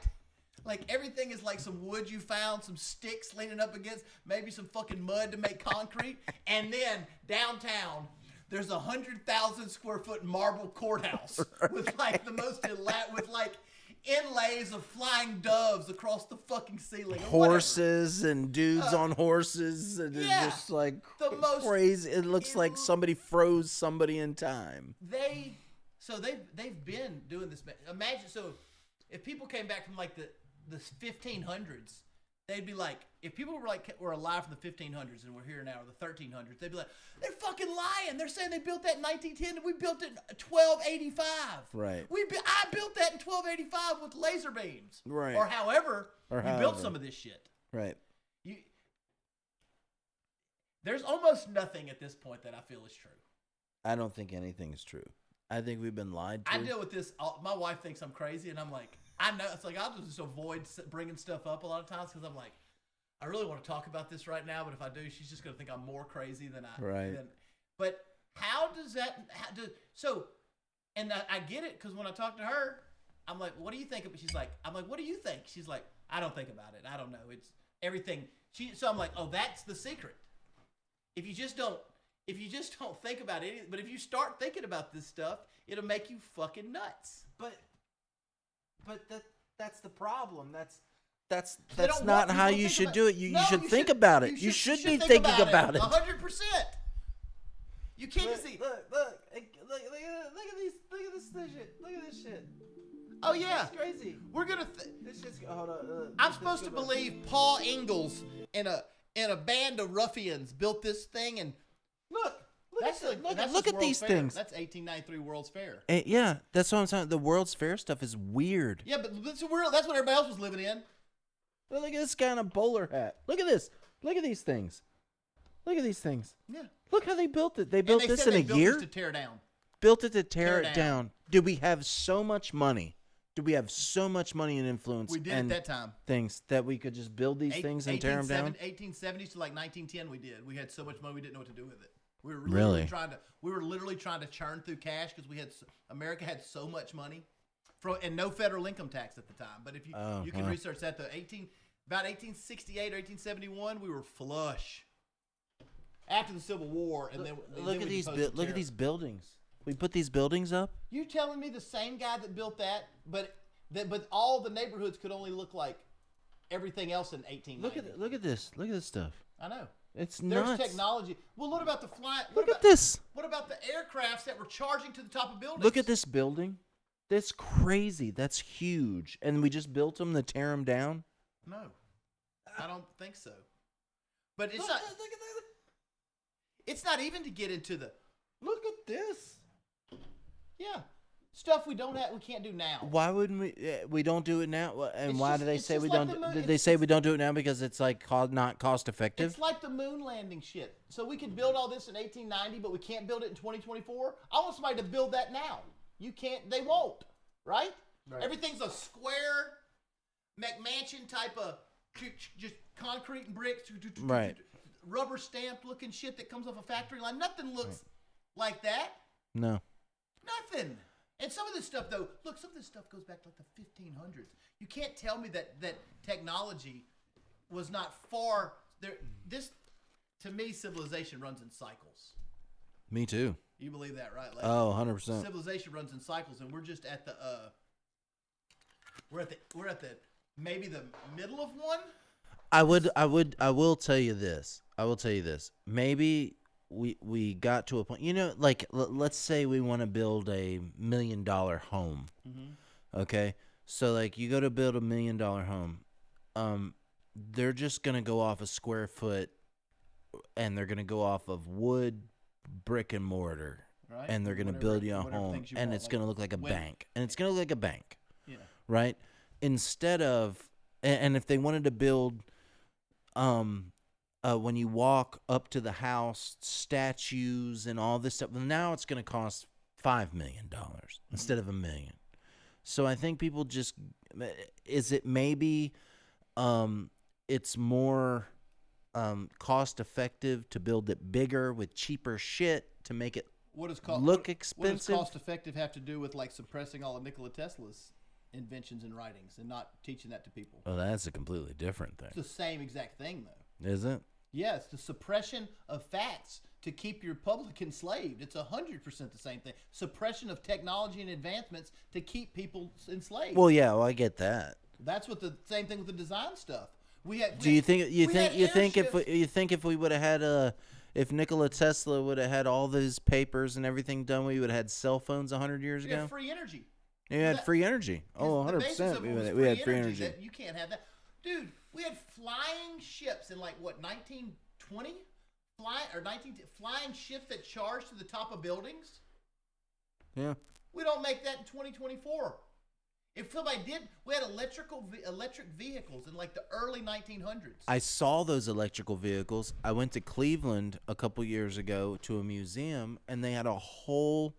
Like, everything is like some wood you found, some sticks leaning up against, maybe some fucking mud to make concrete. And then, downtown, there's 100,000 square foot marble courthouse with, like, the most with, like, inlays of flying doves across the fucking ceiling. Horses and dudes on horses. And it's just, like, the most crazy. It looks like somebody froze somebody in time. They've been doing this. Imagine, so if people came back from, like, the 1500s, they'd be like, if people were alive from the 1500s and we're here now, or the 1300s, they'd be like, they're fucking lying. They're saying they built that in 1910 and we built it in 1285. Right. I built that in 1285 with laser beams. Right. Or however you built some of this shit. Right. There's almost nothing at this point that I feel is true. I don't think anything is true. I think we've been lied to. I deal with this. My wife thinks I'm crazy, and I'm like, I know. It's like I'll just avoid bringing stuff up a lot of times because I'm like, I really want to talk about this right now, but if I do, she's just going to think I'm more crazy than I. Right. But how does that? And I get it because when I talk to her, I'm like, what do you think? She's like, I'm like, what do you think? She's like, I don't think about it. I don't know. It's everything. So I'm like, oh, that's the secret. If you just don't think about it, but if you start thinking about this stuff, it'll make you fucking nuts. But that's the problem. That's not how you should do it. You should think about it. You should be thinking about it. 100%. You can't just see. Look at this shit. Look at this shit. Oh yeah, it's crazy. We're gonna. This shit's hold on. I'm supposed to believe Paul Ingalls and a band of ruffians built this thing, and look at these things. That's 1893 World's Fair. Yeah, that's what I'm saying. The World's Fair stuff is weird. Yeah, but that's what everybody else was living in. Look at this guy in a bowler hat. Look at this. Look at these things. Look at these things. Yeah. Look how they built it. They built this in a year. Built it to tear down. Built it to tear it down. Did we have so much money? Did we have so much money and influence? We did at that time. Things that we could just build these things and tear them down? 1870s to like 1910 we did. We had so much money we didn't know what to do with it. We were literally trying to churn through cash because America had so much money and no federal income tax at the time. But if you can research that, about 1868 or 1871, we were flush. After the Civil War, and then look at these buildings. We put these buildings up. You telling me the same guy that built that, but all the neighborhoods could only look like everything else in 1890. Look at this. Look at this stuff. I know. There's nuts. Technology. Well, what about the flying? Look at this. What about the aircrafts that were charging to the top of buildings? Look at this building. That's crazy. That's huge. And we just built them to tear them down? No, I don't think so. But it's not. Look at that. It's not even to get into the. Look at this. Yeah, stuff we can't do now. Why wouldn't we don't do it now? And why do they say we like don't? Did they say we don't do it now because it's like not cost effective? It's like the moon landing shit. So we could build all this in 1890, but we can't build it in 2024. I want somebody to build that now. You can't. They won't. Right? Everything's a square McMansion type of just concrete and bricks. Right. Rubber stamped looking shit that comes off a factory line. Nothing looks like that. No. Nothing. And some of this stuff, though, some of this stuff goes back to like the 1500s. You can't tell me that technology was not far there. This, to me, civilization runs in cycles. Me too. You believe that, right? 100%. Civilization runs in cycles, and we're just at the we're at the maybe the middle of one. I will tell you this. Maybe we got to a point, like let's say we want to build a $1 million home. Mm-hmm. Okay. So like you go to build a $1 million home. They're just going to go off a square foot and they're going to go off of wood, brick and mortar. Right. And they're going to build you a home and it's going to look like a bank. And it's going to look like a bank. Yeah. Right. Instead of, and if they wanted to build, when you walk up to the house, statues and all this stuff. Well, now it's going to cost $5 million instead of $1 million. So I think people just is it maybe it's more cost effective to build it bigger with cheaper shit to make it look expensive. What does cost effective have to do with like suppressing all of Nikola Tesla's inventions and writings and not teaching that to people? Oh, that's a completely different thing. It's the same exact thing, though. Is it? Yeah, it's the suppression of facts to keep your public enslaved. It's 100% the same thing. Suppression of technology and advancements to keep people enslaved. Well, yeah, I get that. That's what the same thing with the design stuff. Do you think if we would have had if Nikola Tesla would have had all those papers and everything done, we would have had cell phones 100 years ago? We had free energy. You had free energy. Oh, 100%. We had free energy. You can't have that. Dude, we had flying ships in like what 1920? Flying ships that charged to the top of buildings. Yeah. We don't make that in 2024. If somebody did, we had electric vehicles in like the early 1900s. I saw those electrical vehicles. I went to Cleveland a couple years ago to a museum, and they had a whole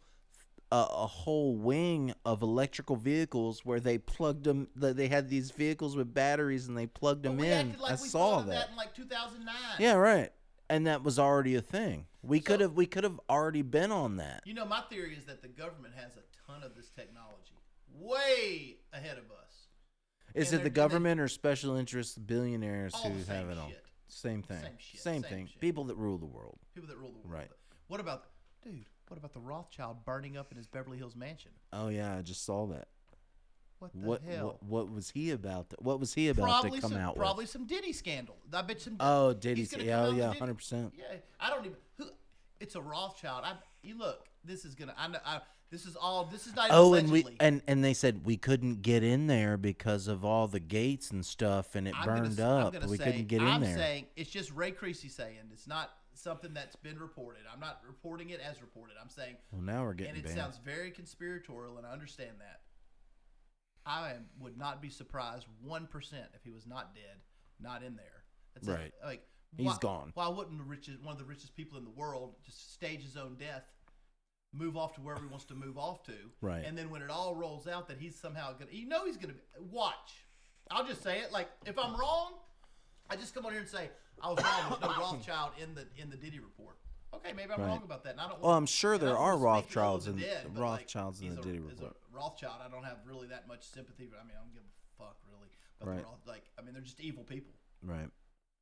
wing of electrical vehicles where they plugged them. They had these vehicles with batteries, and they plugged them in. Like I we saw thought of that in like 2009. Yeah, right. And that was already a thing. We could have already been on that. You know, my theory is that the government has a ton of this technology, way ahead of us. Is it the government or special interest billionaires who have it all? Shit. Same thing. Same thing. shit. People that rule the world. People that rule the world. Right. What about the Rothschild burning up in his Beverly Hills mansion? Oh yeah, I just saw that. What the hell? What was he about? What was he about to come out with? Probably some Diddy scandal. I bet some. Oh, Diddy. Yeah, 100%. Yeah, I don't even. It's a Rothschild. You look. This is gonna. This is all. This is not even allegedly. and they said we couldn't get in there because of all the gates and stuff, and it burned up. We couldn't get in there. I'm saying it's just Ray Creasy saying it's not something that's been reported. I'm not reporting it as reported. I'm saying. Well, now we're getting and it banned. sounds very conspiratorial, and I understand that. Would not be surprised 1% if he was not dead, not in there. That's right. Like he's gone. Why wouldn't one of the richest people in the world just stage his own death, move off to wherever he wants to move off to, right? And then when it all rolls out, that he's somehow gonna, he's gonna watch. I'll just say it. Like if I'm wrong, I just come on here and say I was wrong. There's no Rothschild in the Diddy report. Okay, maybe I'm wrong about that. And I don't. Well, I'm sure there are Rothschilds in the Diddy report. Rothschild, I don't have really that much sympathy. I mean, I don't give a fuck really. But they're just evil people. Right.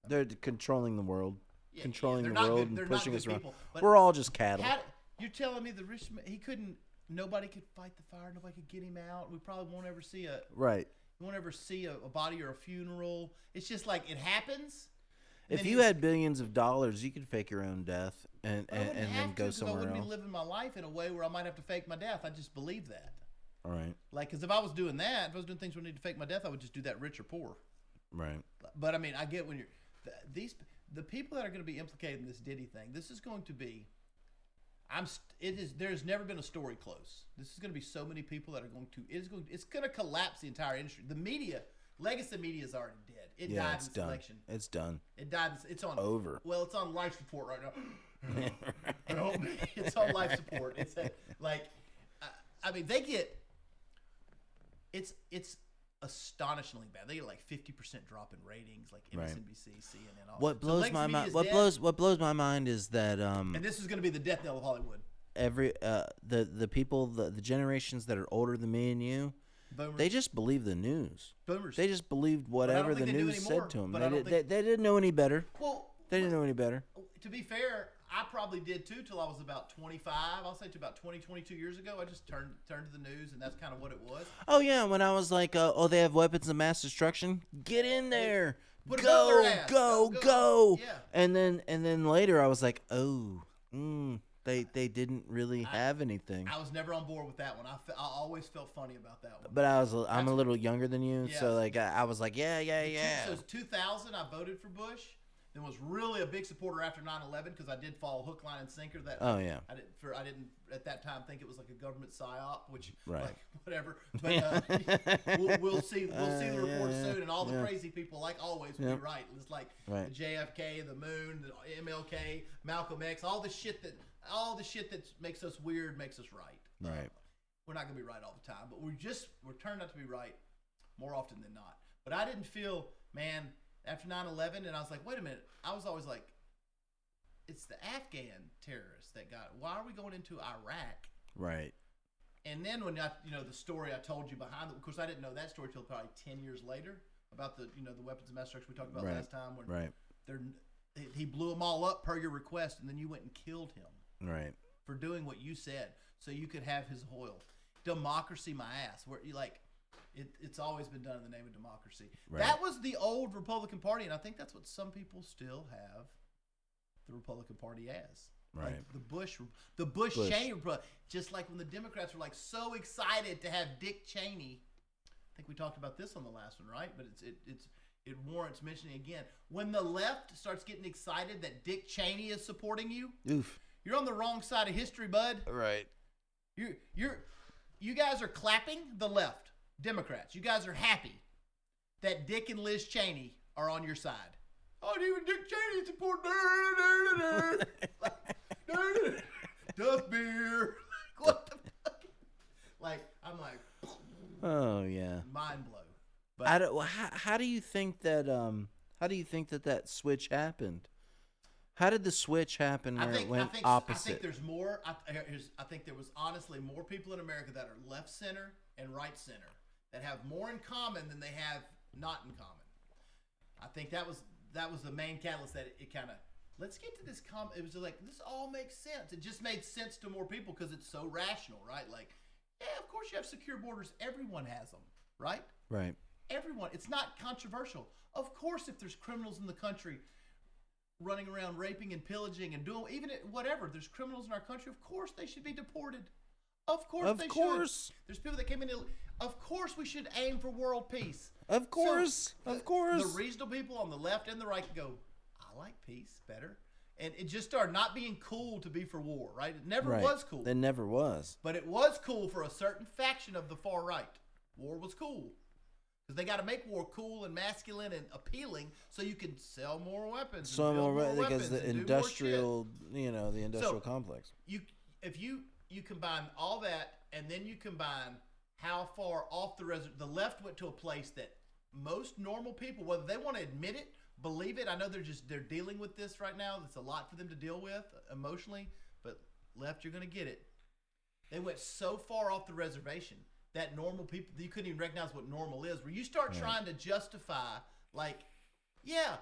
They're controlling the world, controlling the not world, good, and pushing us around. People, we're all just cattle. You're telling me the rich man, he couldn't? Nobody could fight the fire. Nobody could get him out. We probably won't ever see a body or a funeral. It's just like it happens. If you had billions of dollars, you could fake your own death and then go somewhere else. I wouldn't be living my life in a way where I might have to fake my death. I just believe that. All right. Like, because if I was doing that, if I was doing things where I need to fake my death, I would just do that rich or poor. Right. But I mean, I get when you're the people that are going to be implicated in this Diddy thing. This is going to be. There's never been a story close. This is going to be so many people that are going to. It's going to collapse the entire industry. The media. Legacy media is already dead. It died in this election. It's done. It died. It's on over. Well, it's on life support right now. It's on life support. It's I mean, they get. It's astonishingly bad. They get like 50% drop in ratings, like MSNBC, CNN. All what blows my mind? What blows my mind is that. And this is going to be the death knell of Hollywood. The people, the generations that are older than me and you. Boomers. They just believe the news. Boomers. They just believed whatever the news said to them. They didn't know any better. Well, they didn't know any better. To be fair, I probably did too till I was about 25. I'll say to about 22 years ago. I just turned to the news, and that's kind of what it was. Oh yeah, when I was like, they have weapons of mass destruction. Get in there. Go. Yeah. And then later I was like, They didn't really have anything. I was never on board with that one. I always felt funny about that one. But I'm a little younger than you, so like I was like, yeah. So it was 2000. I voted for Bush. Then was really a big supporter after 9/11 because I did follow hook, line, and sinker. That I didn't at that time think it was like a government psyop, which like whatever. But we'll see the report soon, and all the crazy people, like always, will be right. It's like the JFK, the moon, the MLK, Malcolm X, all the shit that makes us weird makes us right. Right. We're not gonna be right all the time, but we're turned out to be right more often than not. But I didn't feel, man, after 9/11, and I was like, wait a minute. I was always like, it's the Afghan terrorists that got it. Why are we going into Iraq? Right. And then when the story I told you behind it, of course I didn't know that story till probably 10 years later about the weapons of mass destruction we talked about last time. When he blew them all up per your request, and then you went and killed him. Right. For doing what you said, so you could have his oil. Democracy, my ass. Where you like, it's always been done in the name of democracy. Right. That was the old Republican Party, and I think that's what some people still have the Republican Party as. Right. Like the Bush Cheney, just like when the Democrats were like so excited to have Dick Cheney. I think we talked about this on the last one, right? But it warrants mentioning again. When the left starts getting excited that Dick Cheney is supporting you, you're on the wrong side of history, bud. Right. You guys are clapping the left. Democrats, you guys are happy that Dick and Liz Cheney are on your side. Oh, even Dick Cheney support Duff beer. What the fuck? Like, I'm like, oh yeah, mind blow. But how do you think that that switch happened? How did the switch happen where it went opposite? I think there's more. I think there was honestly more people in America that are left center and right center that have more in common than they have not in common. I think that was the main catalyst that it kind of, let's get to this it was like, this all makes sense. It just made sense to more people because it's so rational, right? Like, yeah, of course you have secure borders. Everyone has them, right? Right. Everyone. It's not controversial. Of course, if there's criminals in the country running around raping and pillaging and doing whatever, there's criminals in our country, of course they should be deported. Of course they should. There's people that came in. Of course we should aim for world peace. Of course. Of course. The reasonable people on the left and the right can go, I like peace better. And it just started not being cool to be for war, right? It never was cool. It never was. But it was cool for a certain faction of the far right. War was cool. Because they got to make war cool and masculine and appealing so you can sell more weapons. So more because the industrial, the industrial complex. If you combine all that and then you combine how far off the left went to a place that most normal people, whether they want to admit it, believe it. I know they're dealing with this right now. It's a lot for them to deal with emotionally, but left, you're going to get it. They went so far off the reservation that normal people, you couldn't even recognize what normal is, where you start trying to justify, like, yeah,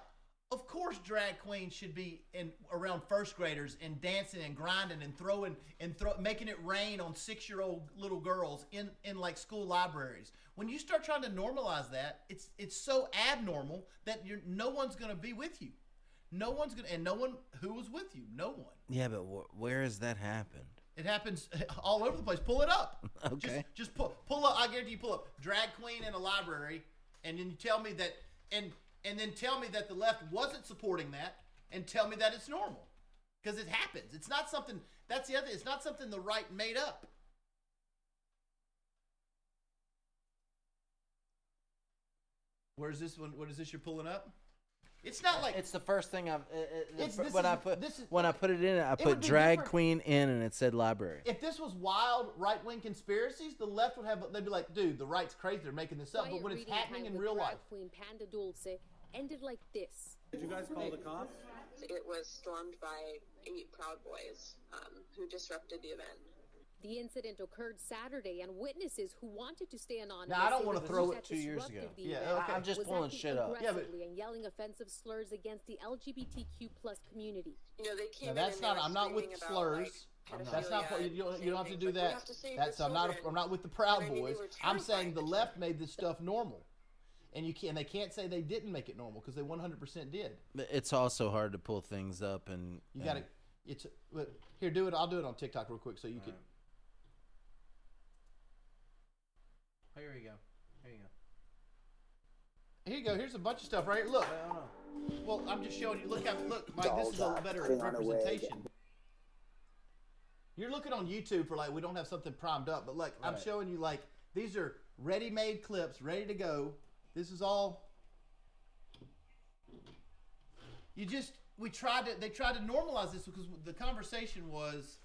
of course drag queens should be around first graders and dancing and grinding and making it rain on 6-year-old little girls in like school libraries. When you start trying to normalize that, it's so abnormal that no one's going to be with you. No one's going to, and no one who was with you, no one. Yeah, but where has that happened? It happens all over the place. Pull it up. Okay. Just pull up. I guarantee you pull up drag queen in a library, and then you tell me that, and then tell me that the left wasn't supporting that, and tell me that it's normal, because it happens. It's not something. That's the other. It's not something the right made up. Where's this one? What is this you're pulling up? It's not like it's the first thing I've. When I put it in, I put drag queen in, and it said library. If this was wild right-wing conspiracies, the left would have. They'd be like, "Dude, the right's crazy. They're making this up." But when it's happening in real life, Queen Panda Dulce ended like this. Did you guys call the cops? It was stormed by 8 Proud Boys who disrupted the event. The incident occurred Saturday, and witnesses who wanted to stay anonymous. Now, I don't want to throw it 2 years ago. Yeah, okay. I'm just pulling shit up. Yeah, but and yelling offensive slurs against the LGBTQ+ community. They came that's not. I'm not with slurs. That's not. You don't have to do that. That's. I'm not with the Proud Boys. I'm saying the left made this stuff normal, and they can't say they didn't make it normal because they 100% did. But it's also hard to pull things up, and you got to. Here, do it. I'll do it on TikTok real quick so you can. Here you go. Here you go. Here's a bunch of stuff right here. Look. Well, I'm just showing you. Look, Mike. This is a better representation. You're looking on YouTube for like we don't have something primed up, but like I'm showing you like these are ready-made clips, ready to go. This is all. They tried to normalize this because the conversation was.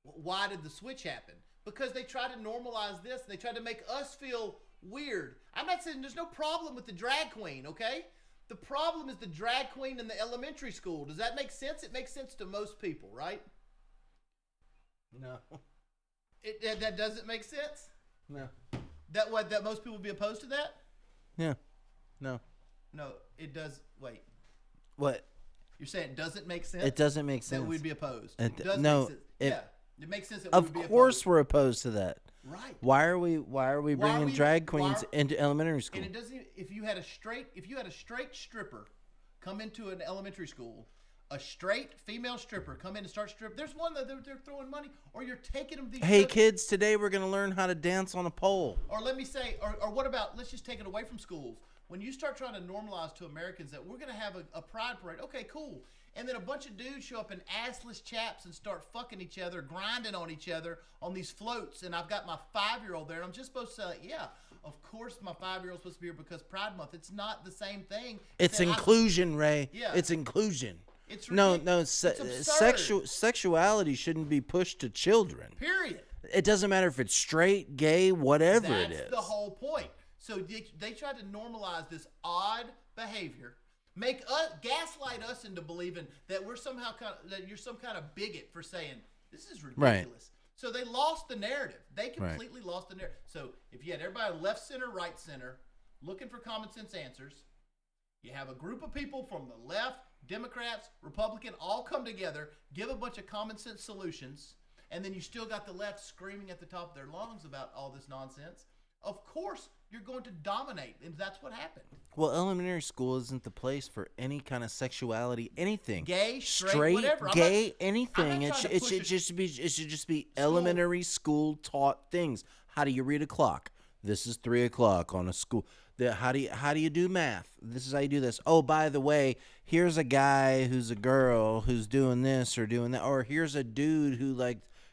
Why did the switch happen? Because they tried to normalize this. They tried to make us feel weird. I'm not saying there's no problem with the drag queen, okay? The problem is the drag queen in the elementary school. Does that make sense? It makes sense to most people, right? No. That doesn't make sense? No. That most people would be opposed to that? Yeah. No. No, it does. Wait. What? You're saying it doesn't make sense? It doesn't make sense. That we'd be opposed. It does no. Make sense. Yeah. It makes sense that we would be opposed. Of course we're opposed to that. Right. Why are we bringing drag queens into elementary school? And it doesn't. If you had a straight stripper come into an elementary school, a straight female stripper come in and start stripping. There's one that they're throwing money, or you're taking them. Hey kids, today we're gonna learn how to dance on a pole. Or let me say, or what about? Let's just take it away from schools. when you start trying to normalize to Americans that we're going to have a pride parade, okay, cool. And then a bunch of dudes show up in assless chaps and start fucking each other, grinding on each other on these floats. And I've got my 5-year-old there, and I'm just supposed to say, yeah, of course my 5-year-old's supposed to be here because Pride Month. It's not the same thing. It's inclusion, Ray. Yeah. It's inclusion. It's no. Sexuality shouldn't be pushed to children. Period. It doesn't matter if it's straight, gay, whatever it is. That's the whole point. So they tried to normalize this odd behavior, make us gaslight us into believing that we're somehow that you're some kind of bigot for saying this is ridiculous. Right. So they lost the narrative. They completely lost the narrative. So if you had everybody left center, right center, looking for common sense answers, you have a group of people from the left, Democrats, Republican, all come together, give a bunch of common sense solutions, and then you still got the left screaming at the top of their lungs about all this nonsense. Of course, you're going to dominate, and that's what happened. Well, elementary school isn't the place for any kind of sexuality, anything. Gay, straight whatever. Gay, anything. It should just be elementary school taught things. How do you read a clock? This is 3 o'clock on a school. How do you do math? This is how you do this. Oh, by the way, here's a guy who's a girl who's doing this or doing that, or here's a dude who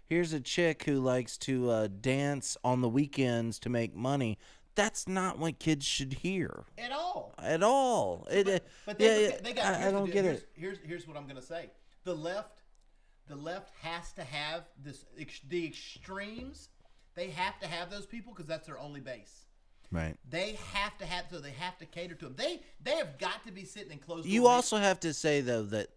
here's a chick who likes to dance on the weekends to make money. That's not what kids should hear. At all. At all. But they got. I don't get it. Here's what I'm going to say. The left has to have the extremes. They have to have those people because that's their only base. Right. They have to cater to them. They have got to be sitting in closed. You also have to say though that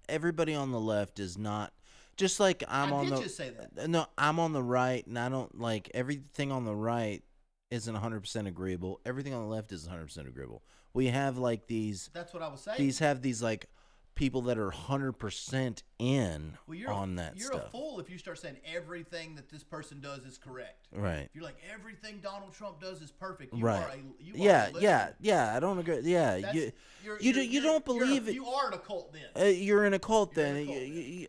everybody on the left is not. Just like I'm just say that. No, I'm on the right, and I don't like everything on the right isn't 100% agreeable. Everything on the left is 100% agreeable. We have like these. That's what I was saying. These have these like people that are 100% in on that stuff. You're a fool if you start saying everything that this person does is correct. Right. If you're like everything Donald Trump does is perfect. Yeah. I don't agree. Yeah. You don't believe it. You are in a cult then. You're in a cult then.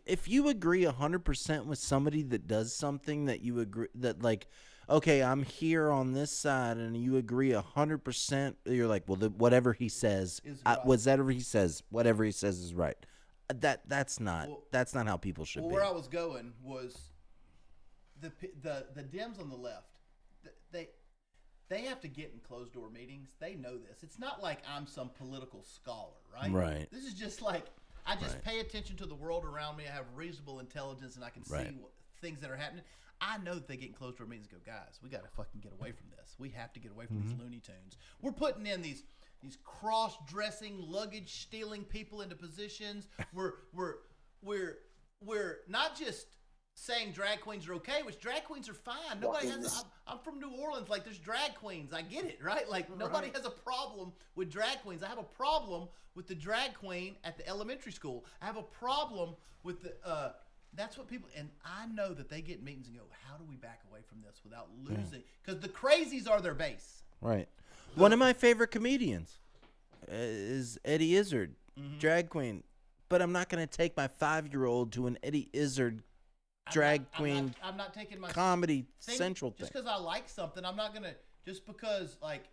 If you agree 100% with somebody that does something that you agree that like, okay, I'm here on this side, and you agree 100%. You're like, well, whatever he says, whatever he says is right. That's not how people should be. Where I was going was the Dems on the left. They have to get in closed door meetings. They know this. It's not like I'm some political scholar, right? Right. This is just like I just pay attention to the world around me. I have reasonable intelligence, and I can see things that are happening. I know that they get in closed door meetings and go, guys, we got to fucking get away from this. We have to get away from these Looney Tunes. We're putting in these cross-dressing, luggage-stealing people into positions. We're not just saying drag queens are okay, which drag queens are fine. Nobody has. I'm from New Orleans. Like, there's drag queens. I get it, right? Like, nobody has a problem with drag queens. I have a problem with the drag queen at the elementary school. I have a problem with the. That's what people, and I know that they get in meetings and go, how do we back away from this without losing? Because the crazies are their base. Right. One of my favorite comedians is Eddie Izzard, drag queen. But I'm not going to take my 5-year-old to an Eddie Izzard drag queen I'm not taking my Comedy Central thing. Just because I like something, I'm not going to, just because, like,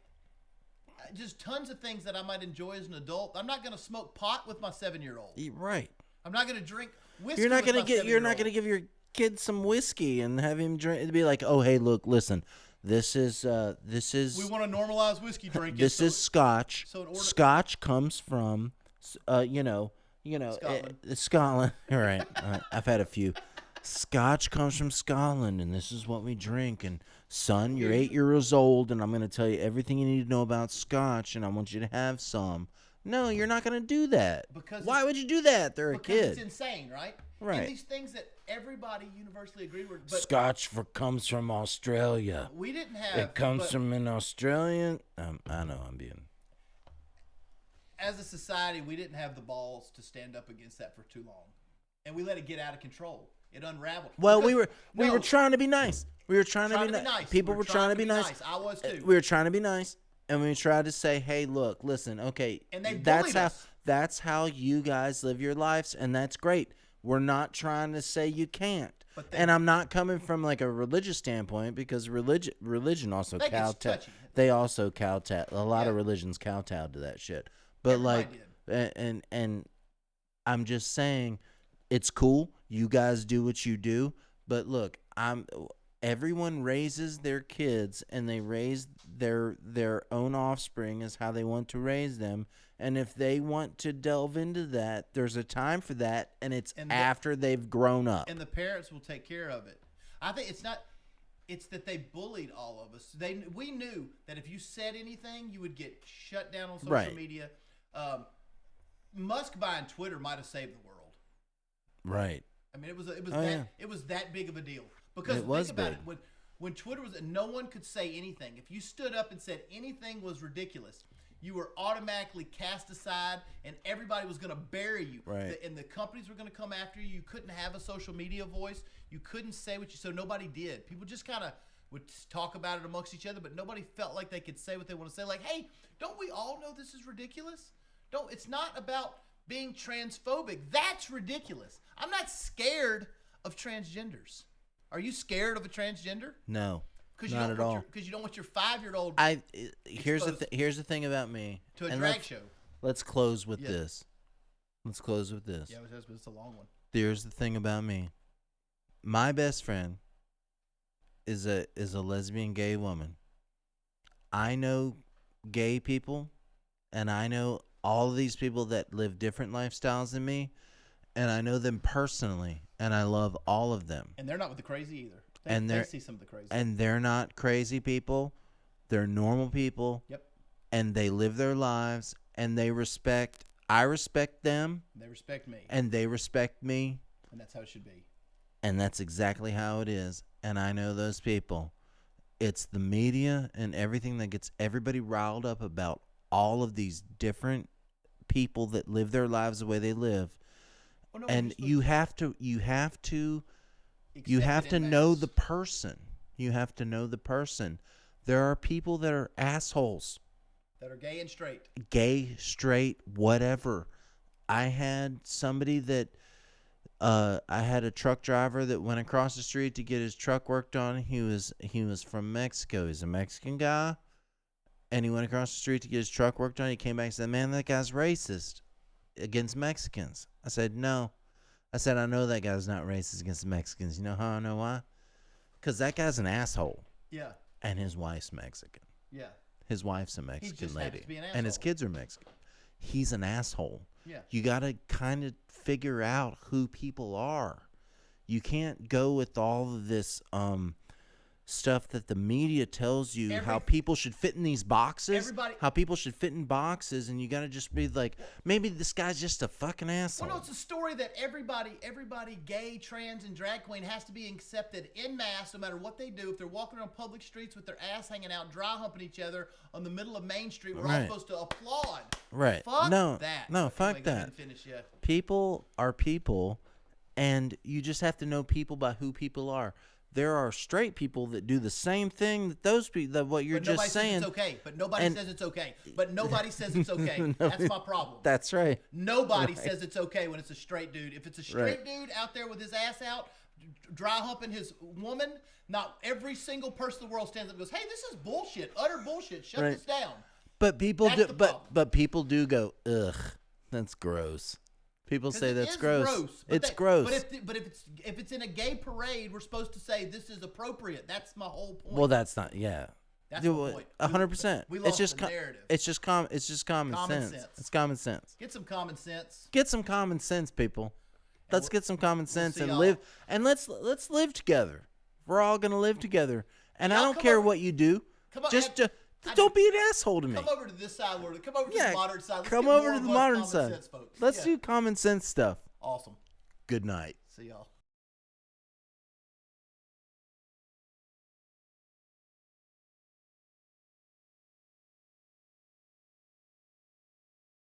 just tons of things that I might enjoy as an adult. I'm not going to smoke pot with my 7-year-old. Right. I'm not going to drink whiskey. You're not going to give your kid some whiskey and have him drink. It'd be like, oh, hey, look, listen, this is. We want to normalize whiskey drinking. This is Scotch. Scotch comes from, Scotland. Scotland. All right. I've had a few. Scotch comes from Scotland, and this is what we drink. And son, you're 8 years old, and I'm going to tell you everything you need to know about Scotch, and I want you to have some. No, you're not going to do that. Why would you do that? They're a kid. It's insane, right? Right. And these things that everybody universally agreed with. Scotch comes from Australia. We didn't have. It comes from an Australian. I know I'm being. As a society, we didn't have the balls to stand up against that for too long, and we let it get out of control. It unraveled. Well, we were trying to be nice. We were trying to be nice. People were trying to be nice. I was too. We were trying to be nice. And we tried to say, hey, look, listen, okay, and they that's how you guys live your lives, and that's great. We're not trying to say you can't. And I'm not coming from like a religious standpoint, because religion also kowtow. They also kowtow. A lot of religions kowtow to that shit. But and I'm just saying, it's cool. You guys do what you do. But look, everyone raises their kids, and they raise their own offspring as how they want to raise them. And if they want to delve into that, there's a time for that, and it's after they've grown up. And the parents will take care of it. I think it's that they bullied all of us. We knew that if you said anything, you would get shut down on social media. Musk buying Twitter might have saved the world. Right. I mean, it was that big of a deal. Because think about it, when Twitter was, no one could say anything. If you stood up and said anything was ridiculous, you were automatically cast aside, and everybody was going to bury you. Right. And the companies were going to come after you. You couldn't have a social media voice. You couldn't say so nobody did. People just kind of would talk about it amongst each other, but nobody felt like they could say what they want to say. Like, hey, don't we all know this is ridiculous? It's not about being transphobic. That's ridiculous. I'm not scared of transgenders. Are you scared of a transgender? No. Not at all. Because you don't want your 5-year-old. Here's the thing about me. To a drag show. Let's close with this. Yeah, but it's a long one. Here's the thing about me. My best friend is a lesbian gay woman. I know gay people, and I know all of these people that live different lifestyles than me, and I know them personally, and I love all of them. And they're not with the crazy either. They see some of the crazy. And they're not crazy people. They're normal people. Yep. And they live their lives, and I respect them. They respect me. And they respect me. And that's how it should be. And that's exactly how it is. And I know those people. It's the media and everything that gets everybody riled up about all of these different people that live their lives the way they live. Oh, no, and you have to know the person. You have to know the person. There are people that are assholes. That are gay and straight. Gay, straight, whatever. I had somebody that I had a truck driver that went across the street to get his truck worked on. He was from Mexico. He's a Mexican guy. And he went across the street to get his truck worked on. He came back and said, "Man, that guy's racist against Mexicans." I said, "No." I said, "I know that guy's not racist against Mexicans. You know how I know why? Because that guy's an asshole." Yeah. And his wife's Mexican. Yeah. His wife's a Mexican lady. To be an asshole. And his kids are Mexican. He's an asshole. Yeah. You got to kind of figure out who people are. You can't go with all of this stuff that the media tells you how people should fit in these boxes. How people should fit in boxes, and you got to just be like, maybe this guy's just a fucking asshole. Well, no, it's a story that everybody, gay, trans, and drag queen has to be accepted en masse, no matter what they do. If they're walking around public streets with their ass hanging out, dry humping each other on the middle of Main Street, we're all supposed to applaud. Right? Fuck that. No, fuck that. People are people, and you just have to know people by who people are. There are straight people that do the same thing that those people, that what you're just saying. But nobody says it's okay. But nobody says it's okay. That's my problem. That's right. Nobody says it's okay when it's a straight dude. If it's a straight dude out there with his ass out, dry humping his woman, not every single person in the world stands up and goes, "Hey, this is bullshit, utter bullshit. Shut this down." But people do. But people do go, "Ugh, that's gross." People say that's gross. It's gross. But if it's in a gay parade, we're supposed to say this is appropriate. That's my whole point. Well, that's not. Yeah. That's my point. 100%. We lost the narrative. It's just common sense. It's common sense. Get some common sense. Get some common sense, people. Let's get some common sense and live. And let's live together. We're all gonna live together. And I don't care what you do. Just don't be an asshole to me. Come over to this side. Come over to the modern side. Come over to the modern side. Let's do common sense stuff. Awesome. Good night. See y'all.